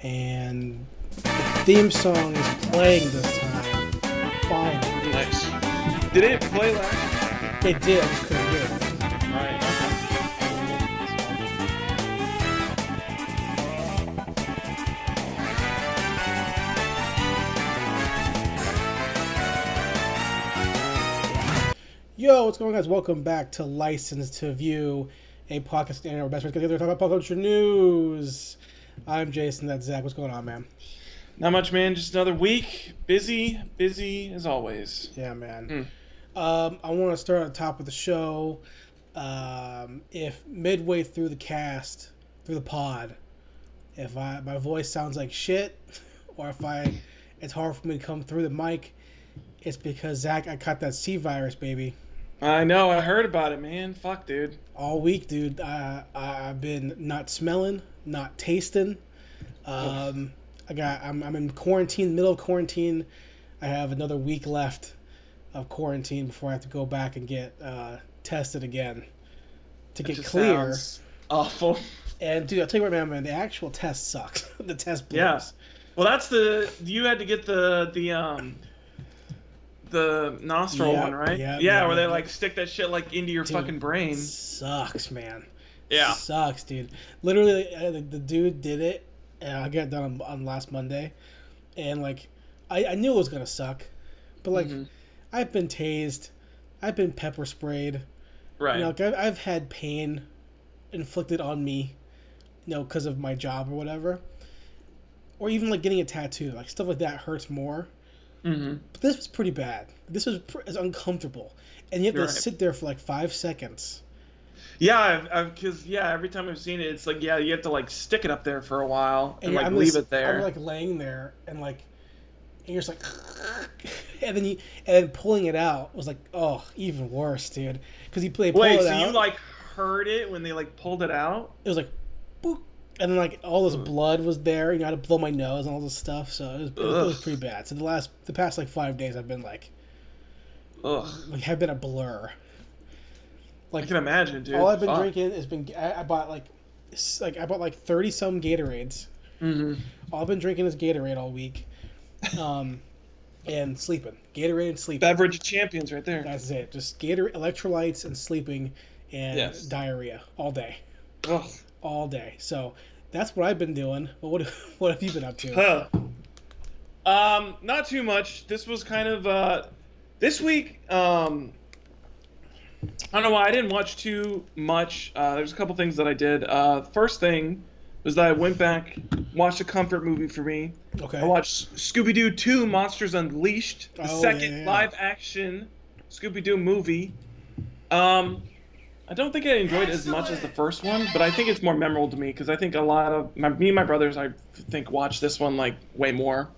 and the theme song is playing this time. Finally. Nice. Did it play last? It did, I just couldn't hear it. Right. Yo, what's going on, guys? Welcome back to License to View, a podcast and our best friends together to talk about pop culture news. I'm Jason, that's Zach. What's going on, man? Not much, man. Just another week. Busy as always. Yeah, man. I want to start at the top of the show. If midway through the cast, through the pod, if my voice sounds like shit, or if it's hard for me to come through the mic, it's because Zach, I caught that C virus, baby. I know. I heard about it, man. Fuck, dude. All week, dude. I've been not smelling, not tasting. I'm in quarantine, middle of quarantine. I have another week left of quarantine before I have to go back and get tested again to get clear. Awful. And dude, I'll tell you what, man, the actual test sucks. The test blows. Yeah. Well, you had to get the nostril one, right? Yeah, where they like stick that shit like into your fucking brain. Sucks, man. Yeah. Sucks, dude. Literally, the dude did it, and I got it done on last Monday, and like, I knew it was gonna suck, but like, I've been tased, I've been pepper sprayed, right? You know, like I've had pain inflicted on me, you know, because of my job or whatever, or even like getting a tattoo, like stuff like that hurts more. But this was pretty bad. This was uncomfortable, and you have to sit there for like 5 seconds. Yeah, because every time I've seen it, it's like you have to like stick it up there for a while and like leave it there. I'm like laying there and you're just like, and then pulling it out was like, oh, even worse, dude. Because pull it out. You like heard it when they like pulled it out? It was like, boop. And then like all this blood was there. You know, I had to blow my nose and all this stuff. So it was pretty bad. So the past like 5 days, I've been like, have been a blur. Like, I can imagine, dude. All I've been drinking has been I bought like 30 some Gatorades. All I've been drinking is Gatorade all week, and sleeping. Gatorade and sleeping. Beverage champions, right there. That's it. Just Gatorade, electrolytes, and sleeping, and diarrhea all day. Ugh. All day. So that's what I've been doing. But what have you been up to? Not too much. This was kind of this week. I don't know why I didn't watch too much. There's a couple things that I did. First thing was that I went back, watched a comfort movie for me. Okay. I watched Scooby-Doo 2: Monsters Unleashed, the second live-action Scooby-Doo movie. I don't think I enjoyed it as much as the first one, but I think it's more memorable to me because I think a lot of me and my brothers, I think, watched this one like way more,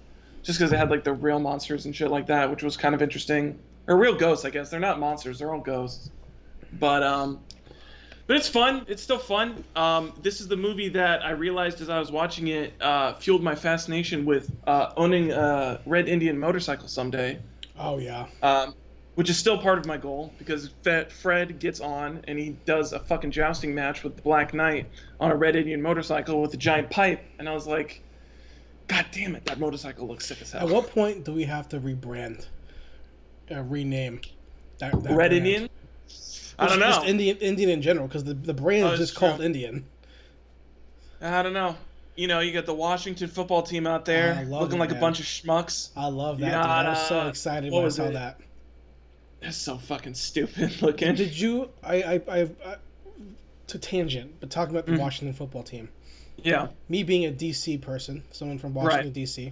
just because it had like the real monsters and shit like that, which was kind of interesting. Or real ghosts, I guess. They're not monsters; they're all ghosts. But it's fun. It's still fun. This is the movie that I realized as I was watching it fueled my fascination with owning a red Indian motorcycle someday. Oh yeah. Which is still part of my goal because Fred gets on and he does a fucking jousting match with the Black Knight on a red Indian motorcycle with a giant pipe, and I was like, God damn it, that motorcycle looks sick as hell. At what point do we have to rebrand, rename that Red brand? Indian? I don't know. Just Indian in general, because the brand is just called Indian. I don't know. You know, you got the Washington football team out there looking like a bunch of schmucks. I love that. Dude. I was so excited when I saw that. That's so fucking stupid looking. Did you? To tangent, but talking about the Washington football team. Yeah. Me being a DC person, someone from Washington DC,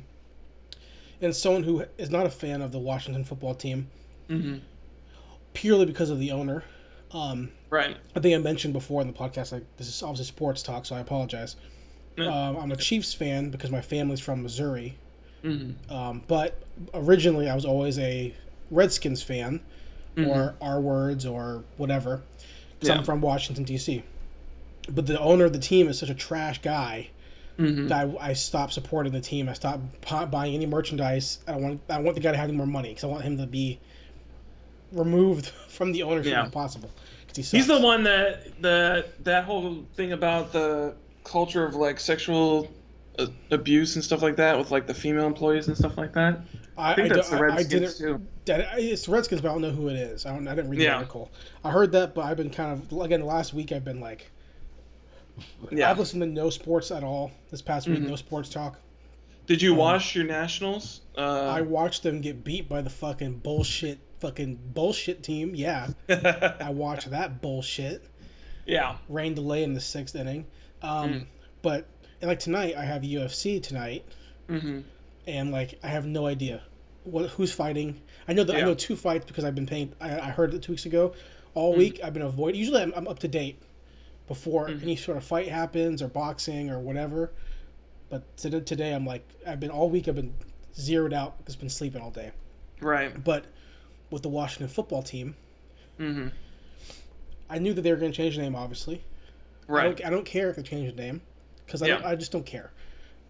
and someone who is not a fan of the Washington football team, purely because of the owner. Right. I think I mentioned before in the podcast, like, this is obviously sports talk, so I apologize. I'm a Chiefs fan because my family's from Missouri. But originally I was always a Redskins fan, or R Words or whatever, because I'm from Washington D.C. But the owner of the team is such a trash guy that I stopped supporting the team. I stopped buying any merchandise. I want the guy to have any more money because I want him to be removed from the ownership if possible. He's the one that whole thing about the culture of like sexual abuse and stuff like that with like the female employees and stuff like that. I think that's the I Redskins didn't. too. It's the Redskins, but I don't know who it is. I didn't read the Yeah, article. I heard that, but I've been kind of again the last week. I've been like, yeah. I've listened to no sports at all this past week. Hmm. No sports talk. Did you Um, watch your Nationals? I watched them get beat by the fucking bullshit team. Yeah, I watched that bullshit. Yeah. Rain delay in the sixth inning. Mm. But and like tonight, I have UFC tonight, Hmm. and like I have no idea who's fighting. I know that I Yeah. know two fights because I've been paying. I heard it 2 weeks ago. All Mm. week I've been avoiding. Usually I'm up to date before Hmm. any sort of fight happens or boxing or whatever. But today I'm like I've been all week. I've been zeroed out. Just been sleeping all day. Right. But with the Washington football team, Hmm. I knew that they were going to change the name. Obviously, Right. I don't care if they change the name because Yeah. I just don't care.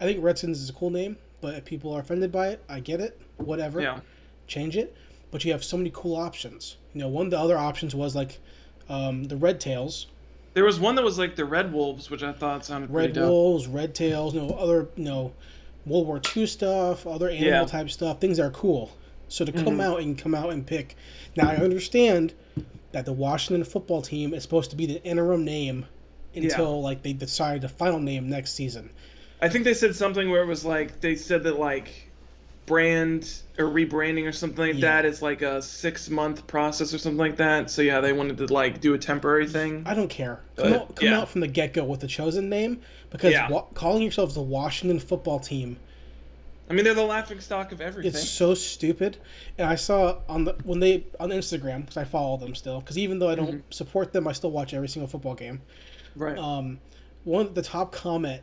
I think Redskins is a cool name, but if people are offended by it, I get it. Whatever, Yeah. change it. But you have so many cool options. One of the other options was like the Red Tails, There was one that was like the Red Wolves, which I thought sounded pretty Red dope. Wolves, Red Tails. Other World War II stuff, other animal Yeah. type stuff. Things that are cool. So to Hmm. come out and pick. Now I understand that the Washington football team is supposed to be the interim name Yeah. until like they decide the final name next season. I think they said something where it was like they said that like brand or rebranding or something like Yeah. that is like a 6 month process or something like that. So yeah, they wanted to like do a temporary thing. I don't care. But Come yeah, out from the get go with the chosen name because yeah. calling yourselves the Washington football team I mean, they're the laughing stock of is everything. so stupid. And I saw on the when they on Instagram because I follow them still because even though I don't Hmm. support them, I still watch every single football game. Right. One the top comment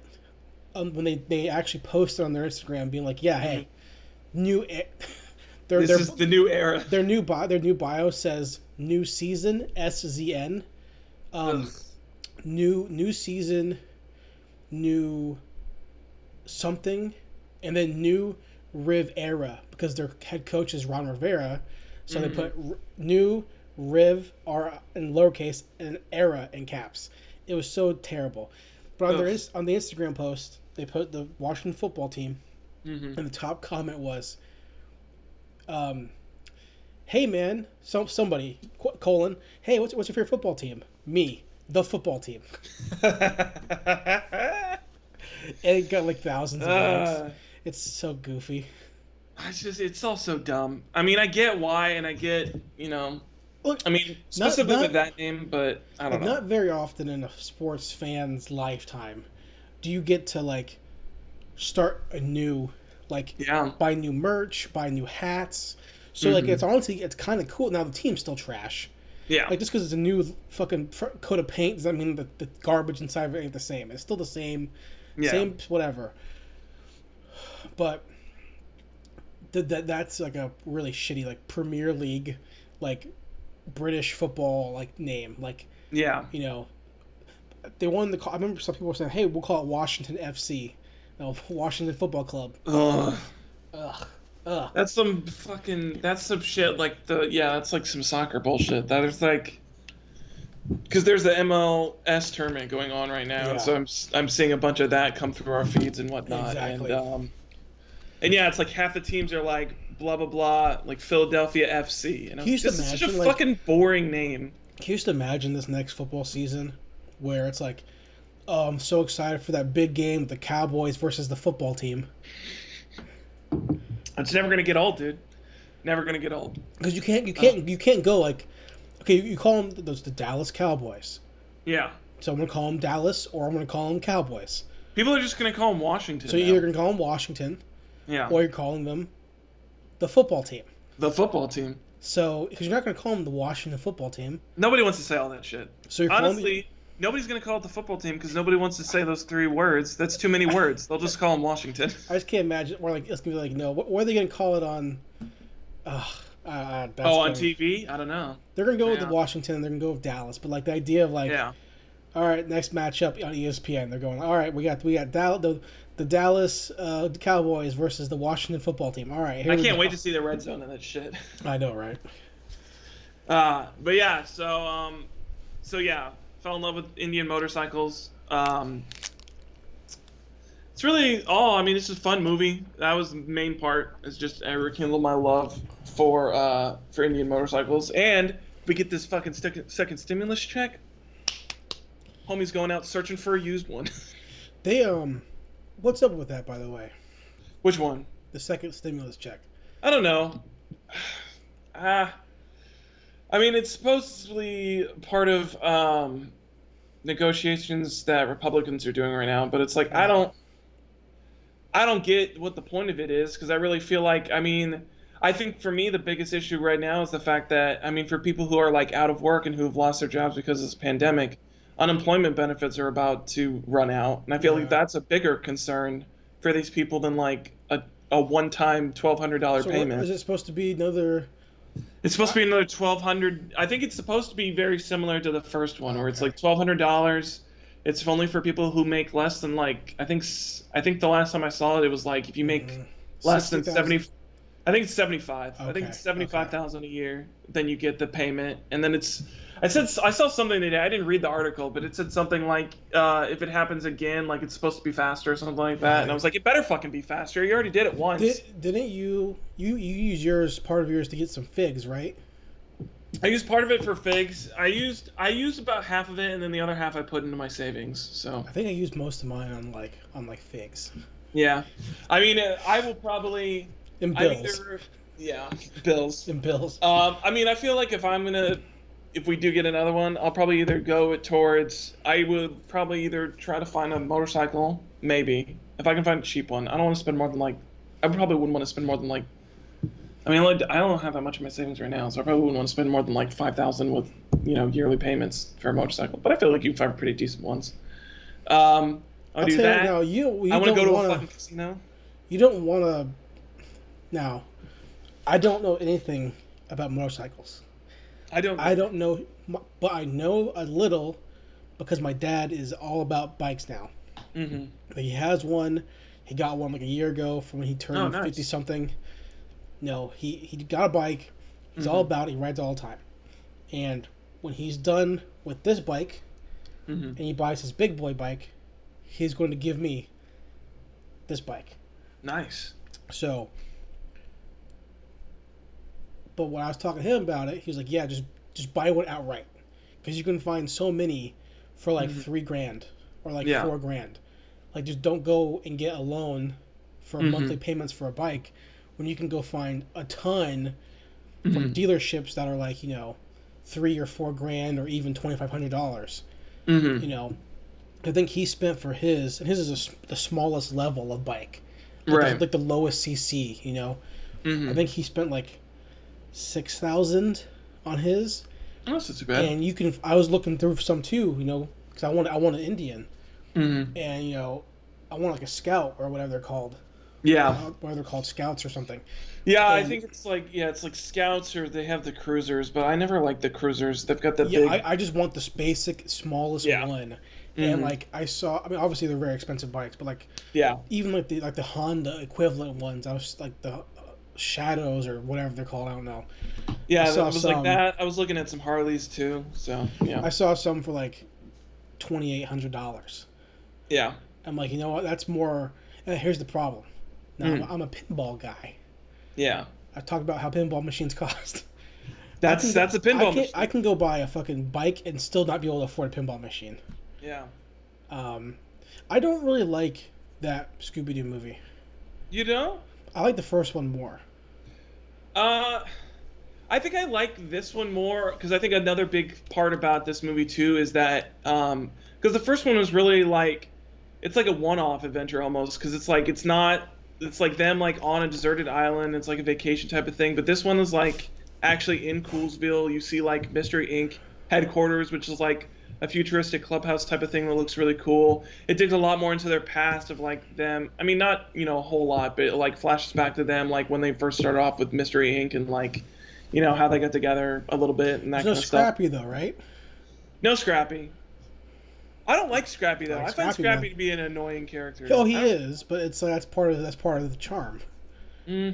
when they actually posted on their Instagram being like, yeah, Hmm. hey, new their This is the new era. their new bio says new season SZN Ugh. new season new something and then new Riv era because their head coach is Ron Rivera, so they Hmm. put new Riv R in lowercase and era in caps. It was so terrible. But on Ugh. on the Instagram post, they put the Washington football team, Hmm. and the top comment was, um, "Hey man, somebody colon, hey, what's your favorite football team? Me, the football team." And it got like thousands of likes. uh, It's so goofy. it's all so dumb. I mean, I get why, and I get, Look, I mean, not specifically with not that name, but I don't like know. not very often in a sports fan's lifetime do you get to like start anew, like Yeah. buy new merch, buy new hats. So like Hmm. it's honestly it's kind of cool. Now the team's still trash. Yeah. Like just because it's a new fucking coat of paint doesn't mean that the garbage inside of it ain't the same. It's still the Yeah. same whatever. But that's like a really shitty like Premier League, like British football like name. Like Yeah. you know they wanted to call. I remember some people were saying, "Hey, we'll call it Washington FC, no Washington Football Club." Ugh. Ugh, ugh. That's some shit like that's like some soccer bullshit. That is like, because there's the MLS tournament going on right now, and Yeah, so I'm seeing a bunch of that come through our feeds and whatnot, exactly. and yeah, it's like half the teams are like blah blah blah, like Philadelphia FC, and I Can you was like, just this is such a imagine like? fucking boring name. Can you just imagine this next football season, where it's like, oh, I'm so excited for that big game, the Cowboys versus the football team, It's never gonna get old, dude. Never gonna get old. because Uh, you can't go like, okay, you call them those the Dallas Cowboys, yeah, so I'm gonna call them Dallas or I'm gonna call them Cowboys. people are just gonna call him Washington So you're now. either gonna call them Washington Yeah, or you're calling them the football team. the football team. So, because you're not going to call them the Washington football team, Nobody wants to say all that shit. so you're calling them. Honestly, nobody's gonna call it the football team because nobody wants to say those 3 words. That's too many words. They'll just call him Washington. I just can't imagine. Or like it's gonna be like, no, what are they going to call it on? That's Oh, on gonna, TV? I don't know. they're going to go with the Yeah. Washington. They're going to go with Dallas. But like the idea of like, Yeah. all right, next matchup on ESPN. They're going, all right, we got the Dallas Cowboys versus the Washington football team. All right, here I we can't go. wait to see the red zone and that shit. I know, right? But yeah, so yeah, fell in love with Indian motorcycles. It's it's really all. I mean, it's just a fun movie. That was the main part. Is just I rekindle my love for Indian motorcycles, and we get this fucking second stimulus check. Homie's going out searching for a used one. They what's up with that, by the way? Which one? The second stimulus check. I don't know. I mean, it's supposedly part of negotiations that Republicans are doing right now, but it's like I don't get what the point of it is, because I really feel like, I mean, I think for me the biggest issue right now is the fact that, I mean, for people who are like out of work and who have lost their jobs because of this pandemic, unemployment benefits are about to run out, and I feel like that's a bigger concern for these people than like a one-time $1,200 payment. Is it supposed to be another? It's supposed to be another 1,200. I think it's supposed to be very similar to the first one, where it's like $1,200. It's only for people who make less than like I think the last time I saw it, it was like if you make less than 70. I think it's 75. I think it's 75,000 a year. Then you get the payment, and then it's. I saw something today. I didn't read the article, but it said something like if it happens again, like it's supposed to be faster or something like that. Right. And I was like, it better fucking be faster. You already did it once. Didn't you use part of yours to get some figs, right? I used part of it for figs. I used about half of it, and then the other half I put into my savings. So I think I used most of mine on like figs. Yeah, I mean, I will probably in bills. Bills. In bills. I mean, I feel like if we do get another one, I'll probably either go towards. I would probably either try to find a motorcycle, maybe if I can find a cheap one. I don't want to spend more than like. I probably wouldn't want to spend more than like. I mean, I don't have that much of my savings right now, so I probably wouldn't want to spend more than like $5,000 with, yearly payments for a motorcycle. But I feel like you can find pretty decent ones. I'll do that. Now, I want to go to a fucking casino. You don't want to. Now, I don't know anything about motorcycles. I don't know, but I know a little because my dad is all about bikes now. Mm-hmm. He has one. He got one like a year ago from when he turned 50 something. No, he got a bike. He's all about it. He rides all the time. And when he's done with this bike and he buys his big boy bike, he's going to give me this bike. Nice. So, but when I was talking to him about it, he was like, yeah, just buy one outright. Because you can find so many for like $3,000 or like $4,000. Like, just don't go and get a loan for monthly payments for a bike when you can go find a ton from dealerships that are like, $3,000 or $4,000 or even $2,500. I think he spent for his, and his is the smallest level of bike, like the lowest CC. I think he spent like $6,000 on his. Oh, that's not too bad. And I was looking through some too, because I want an Indian, and I want like a Scout or whatever they're called. Yeah. Whether they're called Scouts or something. Yeah, I think it's like Scouts, or they have the Cruisers, but I never like the Cruisers. They've got the big. I just want this basic smallest one. And like I mean, obviously they're very expensive bikes, but like even like the Honda equivalent ones, I was like the Shadows or whatever they're called, I don't know. Yeah, it was like that. I was looking at some Harleys too, so yeah. I saw some for like $2,800. Yeah. I'm like, you know what? That's more. And here's the problem. Now I'm a pinball guy. Yeah. I've talked about how pinball machines cost. That's a pinball machine. I can go buy a fucking bike and still not be able to afford a pinball machine. Yeah. I don't really like that Scooby-Doo movie. You don't? I like the first one more. I think I like this one more because I think another big part about this movie too is that because the first one was really like it's like a one-off adventure almost because it's like them like on a deserted island. It's like a vacation type of thing. But this one is like actually in Coolsville. You see like Mystery Inc. headquarters, which is like a futuristic clubhouse type of thing that looks really cool. It digs a lot more into their past of like them. I mean, not a whole lot, but it like flashes back to them like when they first started off with Mystery Inc. and like how they got together a little bit and that kind of stuff. No Scrappy though, right? No Scrappy. I don't like Scrappy though. I find Scrappy to be an annoying character. Oh, he is, but it's like that's part of the charm. I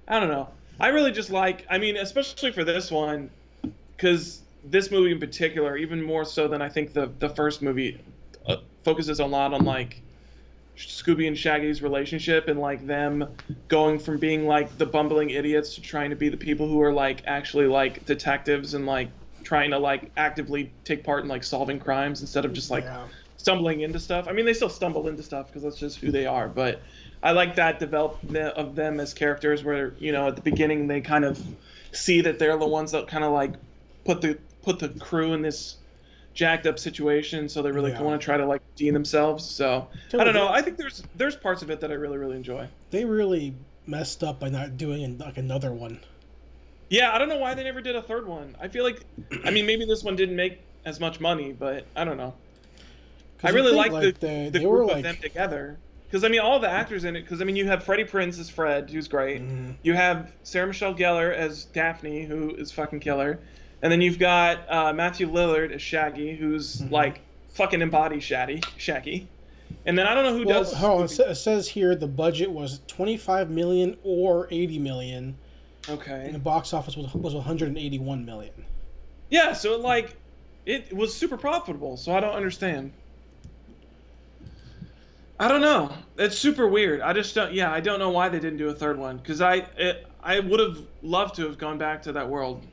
don't know. I really just like. I mean, especially for this one, because this movie in particular, even more so than I think the first movie, focuses a lot on like Scooby and Shaggy's relationship and like them going from being like the bumbling idiots to trying to be the people who are like actually like detectives and like trying to like actively take part in like solving crimes instead of just like Yeah. stumbling into stuff. I mean, they still stumble into stuff because that's just who they are, but I like that development of them as characters where, you know, at the beginning they kind of see that they're the ones that kind of like put the crew in this jacked up situation, so they really Yeah. want to try to like redeem themselves. So I don't know. I think there's parts of it that I really enjoy. They really messed up by not doing like another one. Yeah, I don't know why they never did a third one. I feel like, I mean, maybe this one didn't make as much money, but I don't know. I really like the were group of like them together. Because, I mean, all the actors in it, because, I mean, you have Freddie Prinze as Fred, who's great. mm-hmm. You have Sarah Michelle Gellar as Daphne, who is fucking killer. And then you've got Matthew Lillard as Shaggy, who's, like, fucking embodies Shaggy. And then I don't know who does... Hold on, it says here the budget was $25 million or $80 million. Okay. And the box office was $181 million. Yeah, so, like, it was super profitable, so I don't understand. I don't know. It's super weird. I just don't. Yeah, I don't know why they didn't do a third one. Because I would have loved to have gone back to that world,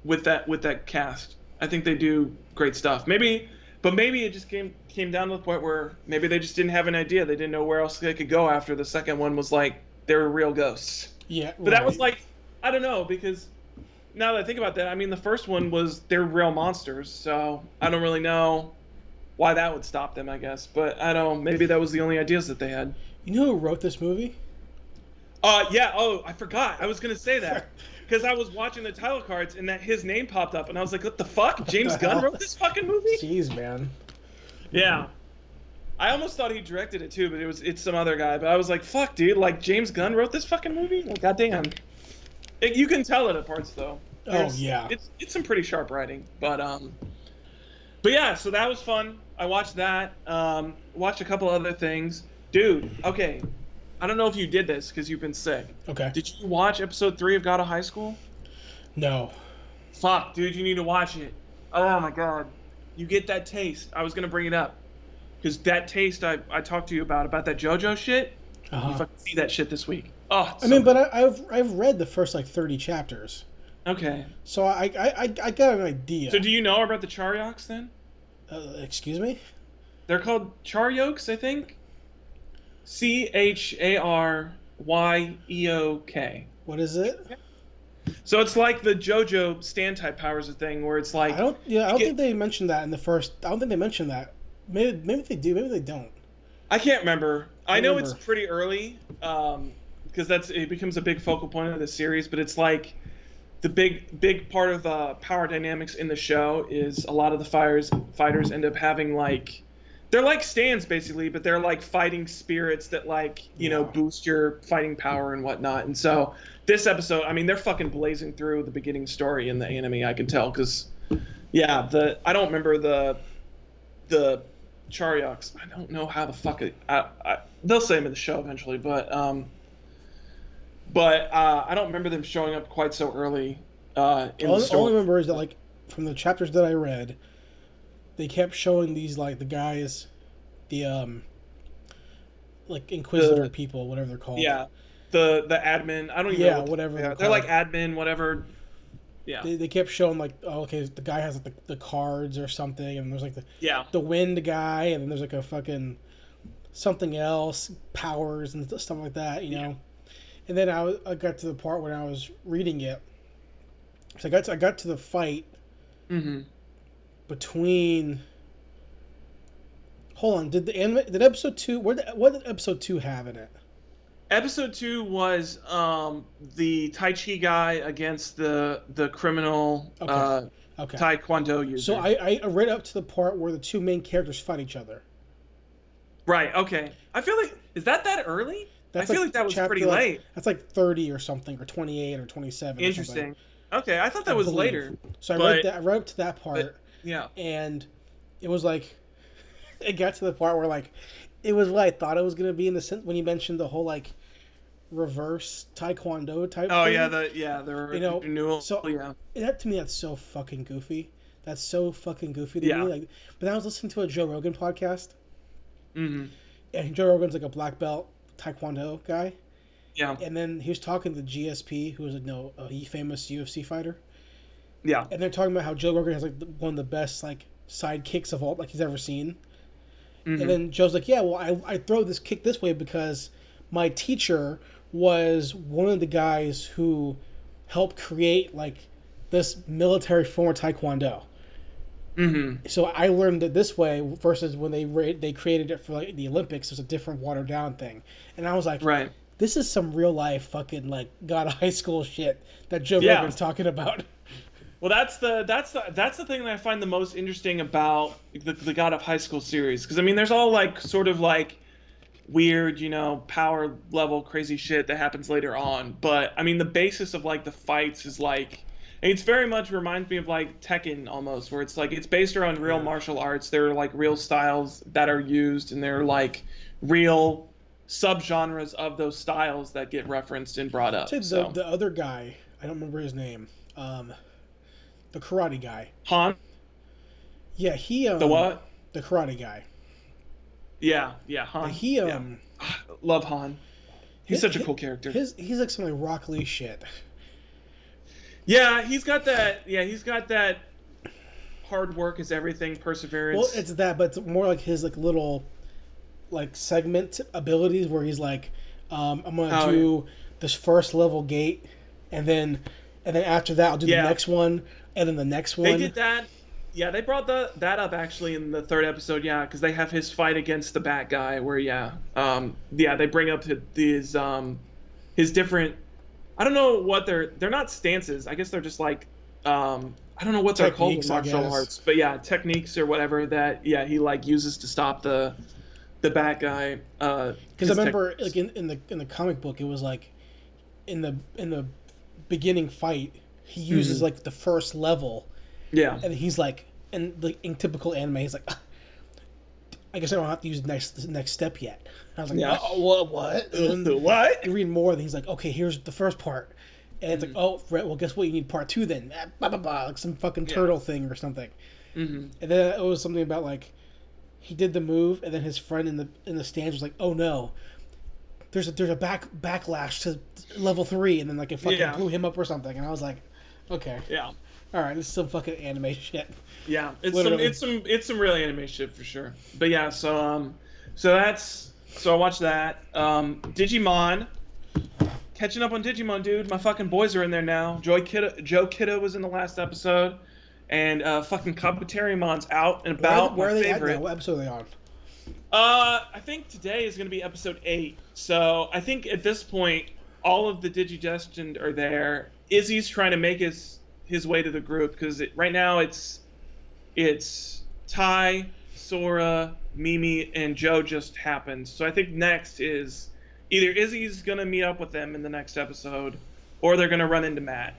with that cast. I think they do great stuff. Maybe it just came down to the point where maybe they just didn't have an idea. They didn't know where else they could go after the second one was like they were real ghosts. Yeah. But that was like, I don't know, because now that I think about that, I mean the first one was they're real monsters. So I don't really know why that would stop them, I guess. But I don't know. Maybe that was the only ideas that they had. You know who wrote this movie? Yeah. Oh, I forgot. I was gonna say that because I was watching the title cards and that his name popped up, and I was like, "What the fuck? James Gunn wrote this fucking movie?" Jeez, man. Yeah. I almost thought he directed it too, but it's some other guy. But I was like, "Fuck, dude! Like James Gunn wrote this fucking movie? Like, goddamn!" You can tell it at parts though. Yeah. It's some pretty sharp writing, but yeah. So that was fun. I watched that. Watched a couple other things. Dude, okay. I don't know if you did this because you've been sick. Okay. Did you watch episode 3 of God of High School? No. Fuck, dude, you need to watch it. Oh my god. You get that taste. I was going to bring it up. Because that taste I talked to you about that JoJo shit, you fucking see that shit this week. Oh, but I've read the first like 30 chapters. Okay. So I got an idea. So do you know about the Charyoks then? Excuse me? They're called Charyokes, I think. Charyeok. What is it? So it's like the JoJo stand type powers thing, where it's like I don't think they mentioned that in the first. I don't think they mentioned that. Maybe they do. Maybe they don't. I can't remember. I know it's pretty early, because it becomes a big focal point of the series. But it's like the big part of the power dynamics in the show is a lot of the fighters end up having like. They're like stands basically, but they're like fighting spirits that like, you know, boost your fighting power and whatnot. And so this episode, I mean, they're fucking blazing through the beginning story in the anime, I can tell, because yeah, I don't remember the Charyoks. I don't know how the fuck they'll say them in the show eventually, but I don't remember them showing up quite so early in the story. All I remember is that like from the chapters that I read, they kept showing these like the guys, the like Inquisitor people, whatever they're called. Yeah, the admin. I don't even know. Whatever. They're like admin, whatever. Yeah. They kept showing like, oh, okay, the guy has like the cards or something, and there's like the wind guy, and then there's like a fucking something else, powers and stuff like that, you know. And then I got to the part when I was reading it. So I got to the fight. Mm-hmm. Between. Hold on, did episode 2? What did episode 2 have in it? Episode 2 was the Tai Chi guy against the criminal Taekwondo user. So I read up to the part where the two main characters fight each other. Right. Okay. I feel like is that early? I feel like that was pretty late. That's like 30 or something, or 28 or 27. Interesting. Okay, I thought that was later. So I read up to that part. Yeah. And it was like, it got to the part where like, it was what I thought it was gonna be in the sense when you mentioned the whole like, reverse Taekwondo type. Oh thing. the renewal. So that to me that's so fucking goofy. That's so fucking goofy to me. Like, but I was listening to a Joe Rogan podcast. Mm-hmm. And Joe Rogan's like a black belt Taekwondo guy. Yeah. And then he was talking to GSP, who was a famous UFC fighter. Yeah. And they're talking about how Joe Rogan has like one of the best like side kicks of all like he's ever seen. And Mm-hmm. then Joe's like, yeah, well, I throw this kick this way because my teacher was one of the guys who helped create like this military form of Taekwondo. Mm-hmm. So I learned it this way versus when they created it for like the Olympics. It was a different watered down thing, and I was like, Right. this is some real life fucking like God of high school shit that Joe Yeah. Rogan's talking about. Well, that's the thing that I find the most interesting about the God of High School series, because I mean, there's all like sort of like weird, power level crazy shit that happens later on, but I mean, the basis of like the fights is like, it's very much reminds me of like Tekken almost, where it's like it's based around real martial arts. There are like real styles that are used, and there are like real subgenres of those styles that get referenced and brought up. Say So the other guy, I don't remember his name, the karate guy. Han, Yeah, he the what? the karate guy. Yeah, Yeah, Han. he Yeah. Love Han. He's such a cool character. He's like some like Rock Lee shit. Yeah, he's got that. Yeah, he's got that. Hard work is everything. Perseverance. Well, it's that, but it's more like his like little like segment abilities where he's like, I'm gonna do this first level gate, and then after that I'll do the next one, and then the next one. They did that. Yeah, they brought that up actually in the third episode. Yeah, because they have his fight against the Bat Guy, where they bring up his different. I don't know what they're not stances. I guess they're just like I don't know what they're called in martial arts, but yeah, techniques or whatever that he like uses to stop the Bat Guy. Because I remember like in the comic book, it was like in the beginning fight, he uses like the first level. Yeah. And he's like, in typical anime, he's like, I guess I don't have to use the next step yet. I was like, what? What? You read more, and he's like, okay, here's the first part. And it's like, oh, right, well, guess what? You need part 2 then. Blah, blah, blah, like some fucking turtle thing or something. Mm-hmm. And then it was something about like, he did the move, and then his friend in the stands was like, oh no, there's a backlash to level 3, and then like it fucking blew him up or something. And I was like, okay. Yeah. All right, this is some fucking anime shit. Yeah, it's some real anime shit for sure. But yeah, so I watched that. Digimon, catching up on Digimon, dude. My fucking boys are in there now. Joe Kiddo was in the last episode, and fucking Kabutarimon's out and about. Where are they favorite. at now? What episode are they on? I think today is gonna be episode 8. So I think at this point, all of the Digidestined are there. Izzy's trying to make his way to the group, because right now it's Tai, Sora, Mimi, and Joe just happened. So I think next is either Izzy's gonna meet up with them in the next episode, or they're gonna run into Matt.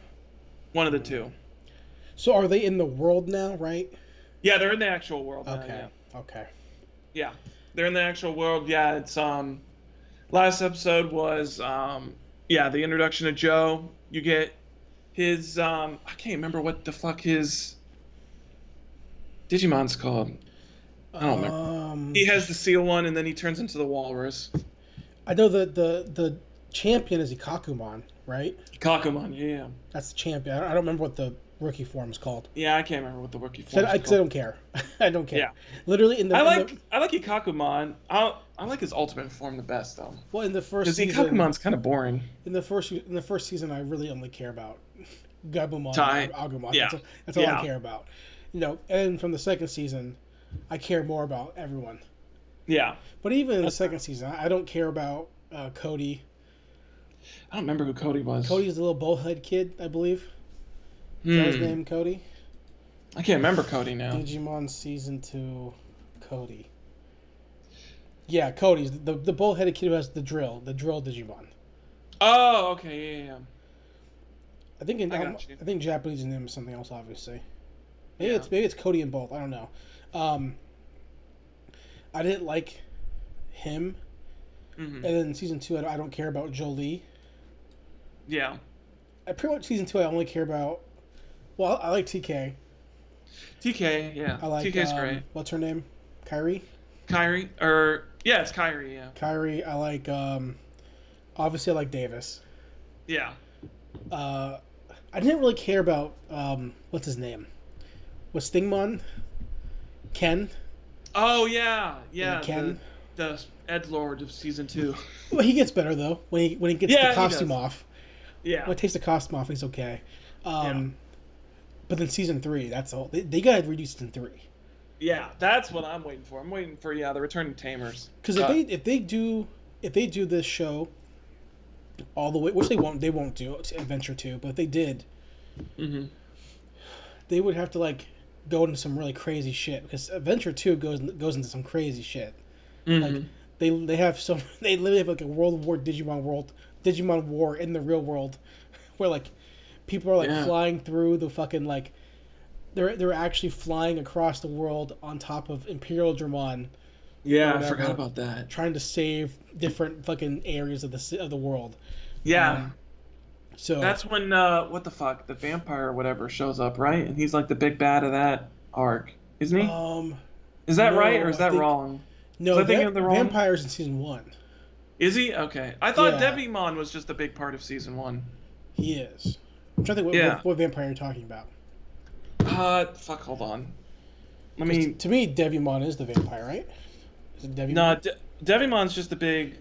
One of the two. So are they in the world now, right? Yeah, they're in the actual world now. Okay. Yeah. Okay. Yeah, they're in the actual world. Yeah, it's last episode was the introduction of Joe. You get his I can't remember what the fuck his Digimon's called. I don't remember. He has the seal one, and then he turns into the walrus. I know the champion is Ikakumon, right? Ikakumon, yeah. That's the champion. I don't remember what the rookie form is called. Yeah, I can't remember what the rookie form is called. I don't care. I don't care. Yeah. Literally I like Ikakumon. I like his ultimate form the best though. Well, in the first season, Ikakumon's kind of boring. In the first season, I really only care about Gabumon and Agumon. Yeah. That's all I care about. And from the second season, I care more about everyone. Yeah. But even in the second season, I don't care about Cody. I don't remember who Cody was. Cody's the little bullhead kid, I believe. Is that his name, Cody? I can't remember Cody now. Digimon Season 2, Cody. Yeah, Cody's the bullheaded kid who has the drill Digimon. Oh, okay, yeah. I think Japanese name is something else, obviously. Maybe it's Cody in both. I don't know. I didn't like him, and then season 2, I don't care about Jolie. Yeah. Pretty much season 2, I only care about. Well, I like TK. TK, yeah. I like TK's great. What's her name? Kyrie. Kyrie, or yeah, it's Kyrie. Yeah. Kyrie. I like. Obviously, I like Davis. Yeah. Uh, I didn't really care about what's his name. Was Stingmon? Ken? Oh yeah, Yeah, yeah. Ken. The edgelord of season 2. Well, he gets better though when he gets the Yeah, he costume does. off. Yeah. When he takes the costume off, he's okay. Yeah. But then season 3, that's all. They gotta redo season 3. Yeah, that's what I'm waiting for. I'm waiting for the return of Tamers. Because if they do this show all the way, which they won't do Adventure 2, but if they did, Mm-hmm. they would have to like go into some really crazy shit because Adventure 2 goes into some crazy shit. Like Mm-hmm. they have some they literally have like a Digimon war in the real world where like people are like Yeah. flying through the fucking like they're actually flying across the world on top of Imperial Dramon or Yeah, I forgot whatever, about that. trying to save different fucking areas of the world. Yeah. So That's when what the fuck, the vampire or whatever shows up, right? And he's like the big bad of that arc, isn't he? um Is that right or no, is I that think wrong? Was no I thinking of the wrong? vampires in season 1. Is he? Okay. I thought Yeah, Devimon was just a big part of season 1. he is. I'm trying to think Yeah. what vampire you're talking about. Fuck, hold on. Let Because me. to me, Devimon is the vampire, right? Is it Devimon? No, Devimon's just a big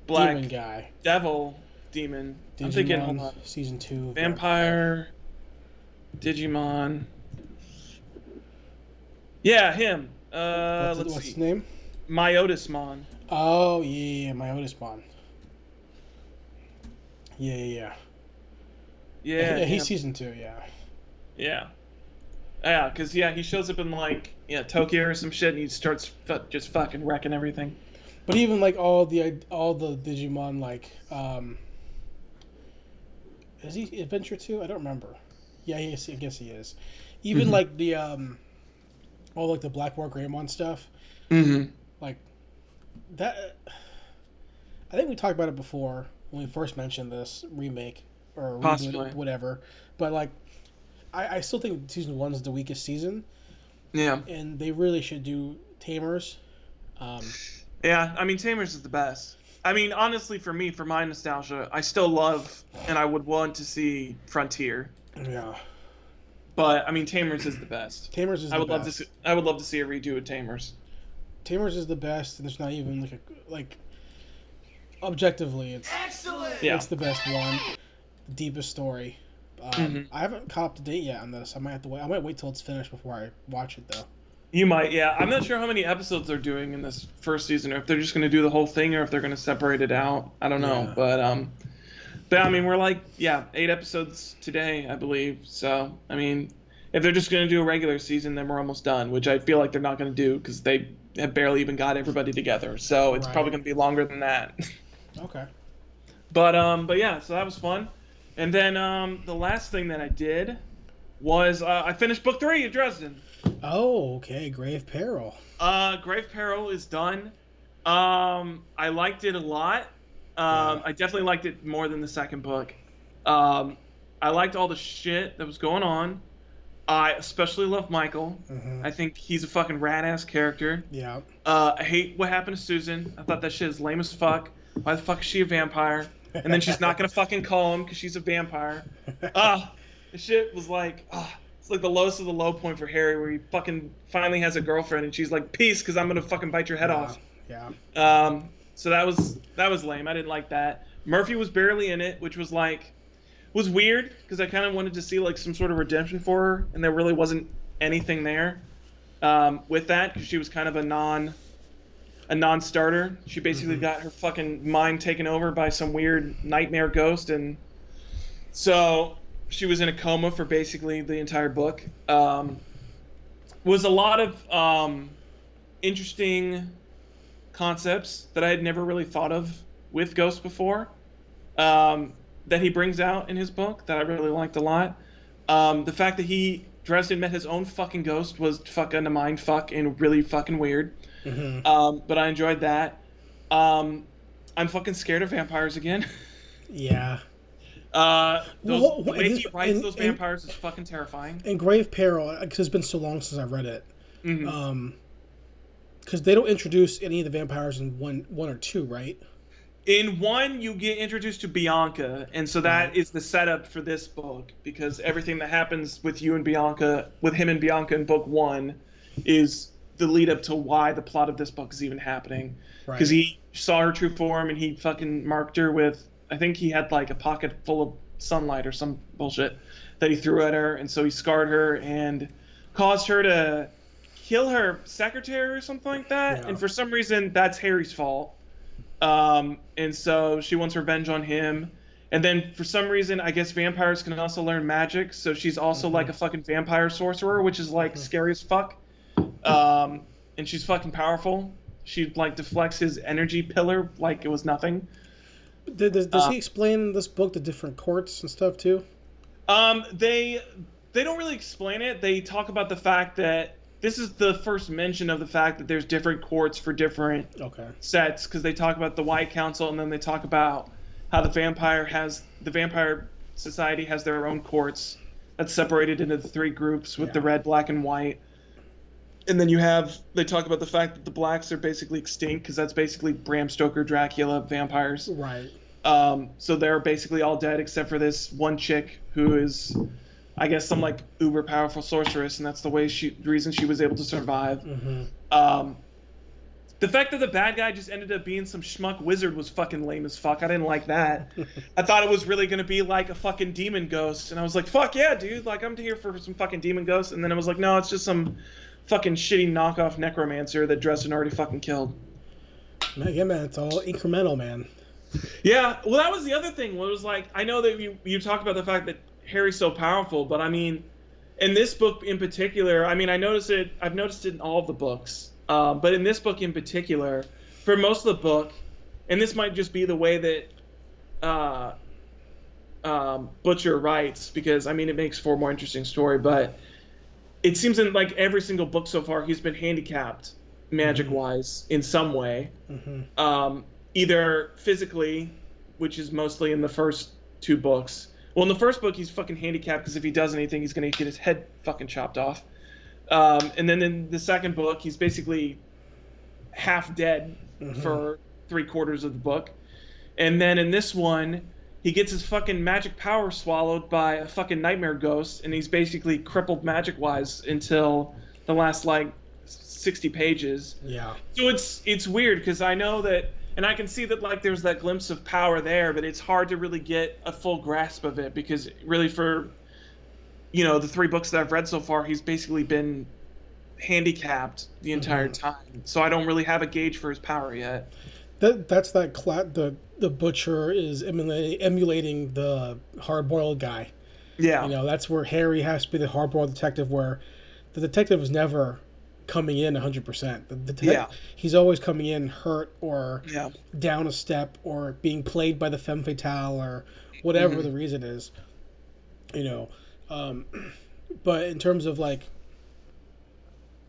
black Demon guy. devil demon. Digimon, I'm thinking, hold on. season 2. Vampire, Digimon. Yeah, him. Let's What's see. his name? Myotismon. Oh yeah, my Otismon. Yeah. Yeah, He's him. season 2. Yeah. Yeah. Yeah, because, yeah, he shows up in, like, Tokyo or some shit, and he starts just fucking wrecking everything. But even like all the Digimon like is he Adventure 2? I don't remember. Yeah, I guess he is. Even like the all like the Black War Greymon stuff. Mm-hmm. Like that I think we talked about it before when we first mentioned this remake or Possibly. reboot, whatever. But like I still think season 1 is the weakest season, Yeah. and they really should do Tamers. Yeah, I mean, Tamers is the best. I mean, honestly, for me, for my nostalgia, I still love and I would want to see Frontier. Yeah, But I mean, Tamers is the best. Tamers is I the would love best. I would love to see a redo of Tamers. Tamers is the best, and there's not even like objectively, Yeah. it's the best one, the deepest story. I haven't caught up to date yet on this. I might have to wait. I might wait till it's finished before I watch it though. You might, yeah. I'm not sure how many episodes they're doing in this first season, or if they're just going to do the whole thing, or if they're going to separate it out. I don't know, Yeah. but I mean, we're like, 8 episodes today, I believe. So, I mean, if they're just going to do a regular season, then we're almost done, which I feel like they're not going to do because they have barely even got everybody together. So it's probably going to be longer than that. Okay. But yeah, so that was fun. And then the last thing that I did was I finished book 3 of Dresden. Oh, okay. Grave Peril. Grave Peril is done. I liked it a lot. I definitely liked it more than the second book. I liked all the shit that was going on. I especially love Michael. Mm-hmm. I think he's a fucking rad-ass character. Yeah. I hate what happened to Susan. I thought that shit is lame as fuck. Why the fuck is she a vampire? And then she's not gonna fucking call him because she's a vampire. The shit was like, it's like the lowest of the low point for Harry, where he fucking finally has a girlfriend, and she's like, peace, because I'm gonna fucking bite your head off. Yeah. So that was lame. I didn't like that. Murphy was barely in it, which was weird because I kind of wanted to see like some sort of redemption for her, and there really wasn't anything there with that because she was kind of a non-starter. She basically got her fucking mind taken over by some weird nightmare ghost, and so she was in a coma for basically the entire book. Was a lot of interesting concepts that I had never really thought of with Ghost before, that he brings out in his book that I really liked a lot. The fact that Dresden met his own fucking ghost was fucking a mind fuck and really fucking weird. But I enjoyed that. I'm fucking scared of vampires again. Yeah. The way he writes those vampires is fucking terrifying. And Grave Peril, because it's been so long since I read it. Because they don't introduce any of the vampires in one or two, right? In one, you get introduced to Bianca, and so that is the setup for this book, because everything that happens with him and Bianca in book one, is the lead up to why the plot of this book is even happening. Because he saw her true form, and he fucking marked her with, I think he had like a pocket full of sunlight or some bullshit that he threw at her, and so he scarred her and caused her to kill her secretary or something like that. Yeah. And for some reason, that's Harry's fault. And so she wants revenge on him. And then for some reason, I guess vampires can also learn magic. So she's also like a fucking vampire sorcerer, which is like scary as fuck. And she's fucking powerful. She like deflects his energy pillar like it was nothing. Does he explain in this book the different courts and stuff too? They don't really explain it. They talk about the fact that this is the first mention of the fact that there's different courts for different sets, because they talk about the White Council, and then they talk about how the Vampire Society has their own courts that's separated into the three groups with the red, black, and white. And then they talk about the fact that the blacks are basically extinct, because that's basically Bram Stoker, Dracula, vampires. Right. So they're basically all dead except for this one chick who is, I guess, some like uber powerful sorceress, and that's the reason she was able to survive. The fact that the bad guy just ended up being some schmuck wizard was fucking lame as fuck. I didn't like that. I thought it was really gonna be like a fucking demon ghost, and I was like, fuck yeah, dude, like I'm here for some fucking demon ghost. And then it was like, no, it's just some fucking shitty knockoff necromancer that Dresden already fucking killed. Yeah, man, it's all incremental, man. Yeah, well, that was the other thing. It was like, I know that you talked about the fact that Harry's so powerful, but I mean, in this book in particular, I mean, I've noticed it in all of the books, but in this book in particular, for most of the book, and this might just be the way that Butcher writes, because I mean, it makes for a more interesting story, but it seems in like every single book so far, he's been handicapped magic-wise in some way, either physically, which is mostly in the first two books. Well, in the first book, he's fucking handicapped because if he does anything, he's going to get his head fucking chopped off. And then in the second book, he's basically half dead for 3/4 of the book. And then in this one, he gets his fucking magic power swallowed by a fucking nightmare ghost, and he's basically crippled magic-wise until the last, like, 60 pages. Yeah. So it's weird, because I know that, and I can see that, like, there's that glimpse of power there, but it's hard to really get a full grasp of it, because really for, the 3 books that I've read so far, he's basically been handicapped the entire time. So I don't really have a gauge for his power yet. That's the Butcher is emulating the hard-boiled guy. Yeah. That's where Harry has to be the hard-boiled detective, where the detective is never coming in 100%. He's always coming in hurt or down a step or being played by the femme fatale or whatever the reason is. But in terms of like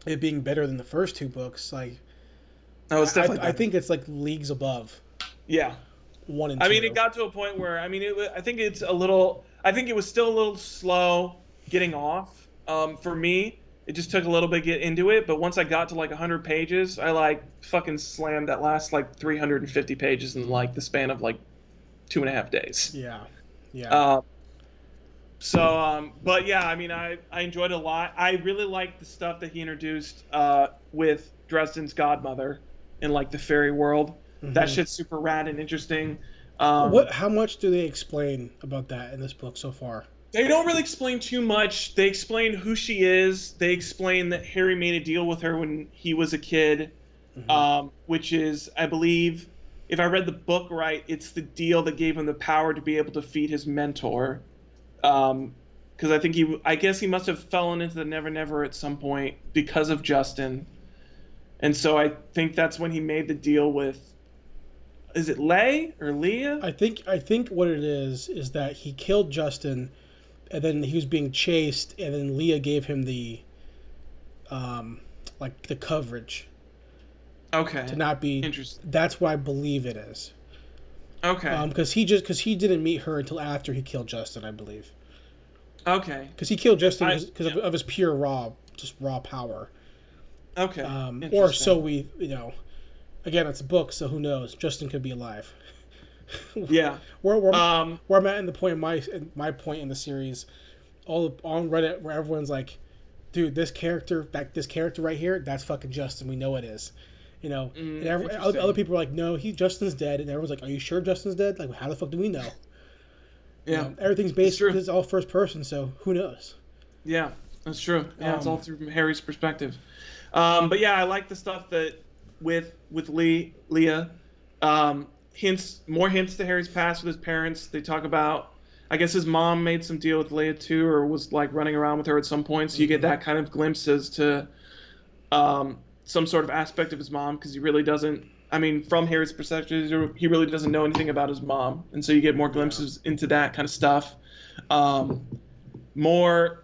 it being better than the first 2 books, like I think it's like leagues above. Yeah. 1 and 2. I mean, it got to a point where I think it was still a little slow getting off. For me, it just took a little bit to get into it, but once I got to like 100 pages, I like fucking slammed that last like 350 pages in like the span of like 2.5 days. Yeah. But yeah, I mean, I enjoyed it a lot. I really liked the stuff that he introduced with Dresden's godmother in like the fairy world. That shit's super rad and interesting. How much do they explain about that in this book so far? They don't really explain too much. They explain who she is. They explain that Harry made a deal with her when he was a kid, which is, I believe, if I read the book right, it's the deal that gave him the power to be able to feed his mentor. Because I guess he must have fallen into the Never Never at some point because of Justin. And so I think that's when he made the deal with, is it Leigh or Leah? I think what it is that he killed Justin, and then he was being chased, and then Leah gave him the the coverage. Okay. To not be interesting. That's what I believe it is. Okay. Because he didn't meet her until after he killed Justin, I believe. Okay. Because he killed Justin because of his pure raw power. Okay. Or so Interesting. we, again, it's a book, so who knows? Justin could be alive. Yeah. where, where, Um. where I'm at in the point in my point in the series, all on Reddit where everyone's like, dude, this character right here, that's fucking Justin. We know it is. And other Interesting. people are like, no, Justin's dead, and everyone's like, are you sure Justin's dead? Like, how the fuck do we know? Yeah. Everything's It's based, true. it's all first person, so who knows? Yeah. That's true. Yeah. It's all Um, through Harry's perspective. But yeah, I like the stuff that with Leah. More hints to Harry's past with his parents. They talk about, I guess his mom made some deal with Leia too, or was like running around with her at some point. So you get mhm. that kind of glimpses to some sort of aspect of his mom because he really doesn't. I mean, from Harry's perspective, he really doesn't know anything about his mom, and so you get more Yeah. glimpses into that kind of stuff. Um, more,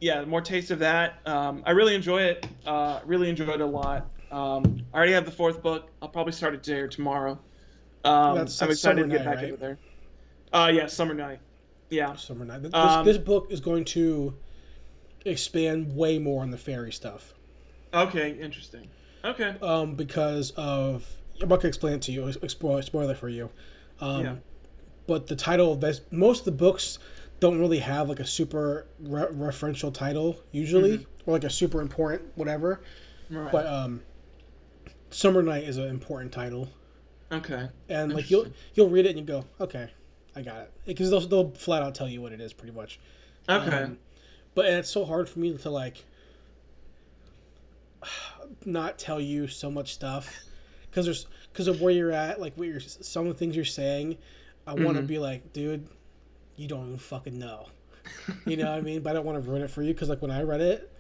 yeah, more taste of that. I really enjoy it. Really enjoyed it a lot. I already have the fourth book. I'll probably start it today or tomorrow. I'm That's excited Summer to get Night, back into right? there. Yeah, Summer Night. Yeah. Summer Night. This Um, book is going to expand way more on the fairy stuff. okay, interesting. Okay. Because of I'm not gonna explain it to you. Spoiler for you. Yeah. Um, but the title of this, most of the books don't really have like a super referential title Hmm. usually, or like a super important whatever. Right. But Summer Night is an important title, Okay. and like Interesting. you'll read it and you go, okay, I got it, because they'll flat out tell you what it is pretty much. Okay. Um, but and it's so hard for me to like not tell you so much stuff because of where you're at, like what you're some of the things you're saying. I want to Hmm. be like, dude, you don't even fucking know. You know what I mean? But I don't want to ruin it for you because like when I read it,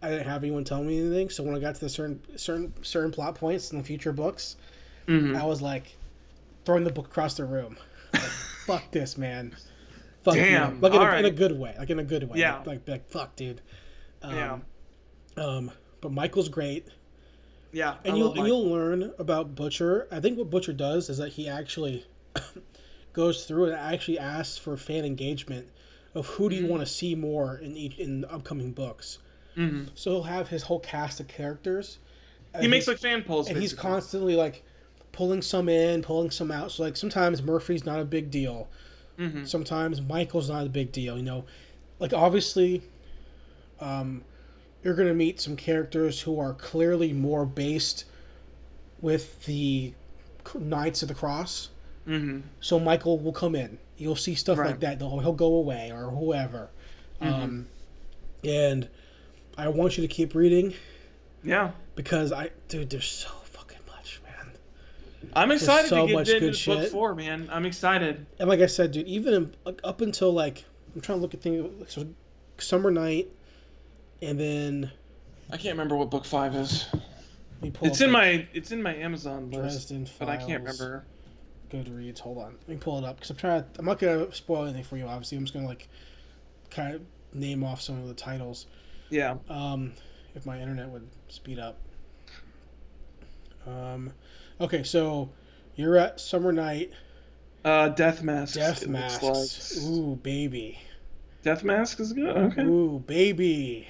I didn't have anyone tell me anything. So when I got to the certain plot points in the future books, I Hmm. was like throwing the book across the room. Like, fuck this, man. Fuck you. Damn. Like All in a right. good way. Like in a good way. Yeah. Like fuck, dude. Yeah. Um, but Michael's great. Yeah. I And love you'll Michael. learn about Butcher. I think what Butcher does is that he actually goes through and actually asks for fan engagement of who do you want to Hmm. see more in the upcoming books. Hmm. So he'll have his whole cast of characters, He and makes like fan polls he's basically. constantly like pulling some in, pulling some out. So like sometimes Murphy's not a big deal. Hmm. Sometimes Michael's not a big deal. Like obviously, um, you're gonna meet some characters who are clearly more based with the Knights of the Cross. Hmm. So Michael will come in. You'll see stuff like Right. that. He'll go away or whoever. Hmm. Um, and I want you to keep reading Yeah. because dude, there's so fucking much, man. I'm There's excited to so get much good into book shit. four, man. I'm excited. And like I said, dude, even like, up until like I'm trying to look at things. So Summer Night, and then I can't remember what book five is. let me pull up like It's in my Amazon list, Dresden but I can't Files, remember. Goodreads. Hold on, let me pull it up because I'm trying. I'm not gonna spoil anything for you. Obviously, I'm just gonna like kind of name off some of the titles. Yeah. Um, if my internet would speed up. Um, okay, so you're at Summer Night. Death Masks. Death It looks like Masks. Ooh, baby. Death Mask is good. Okay. Ooh, baby.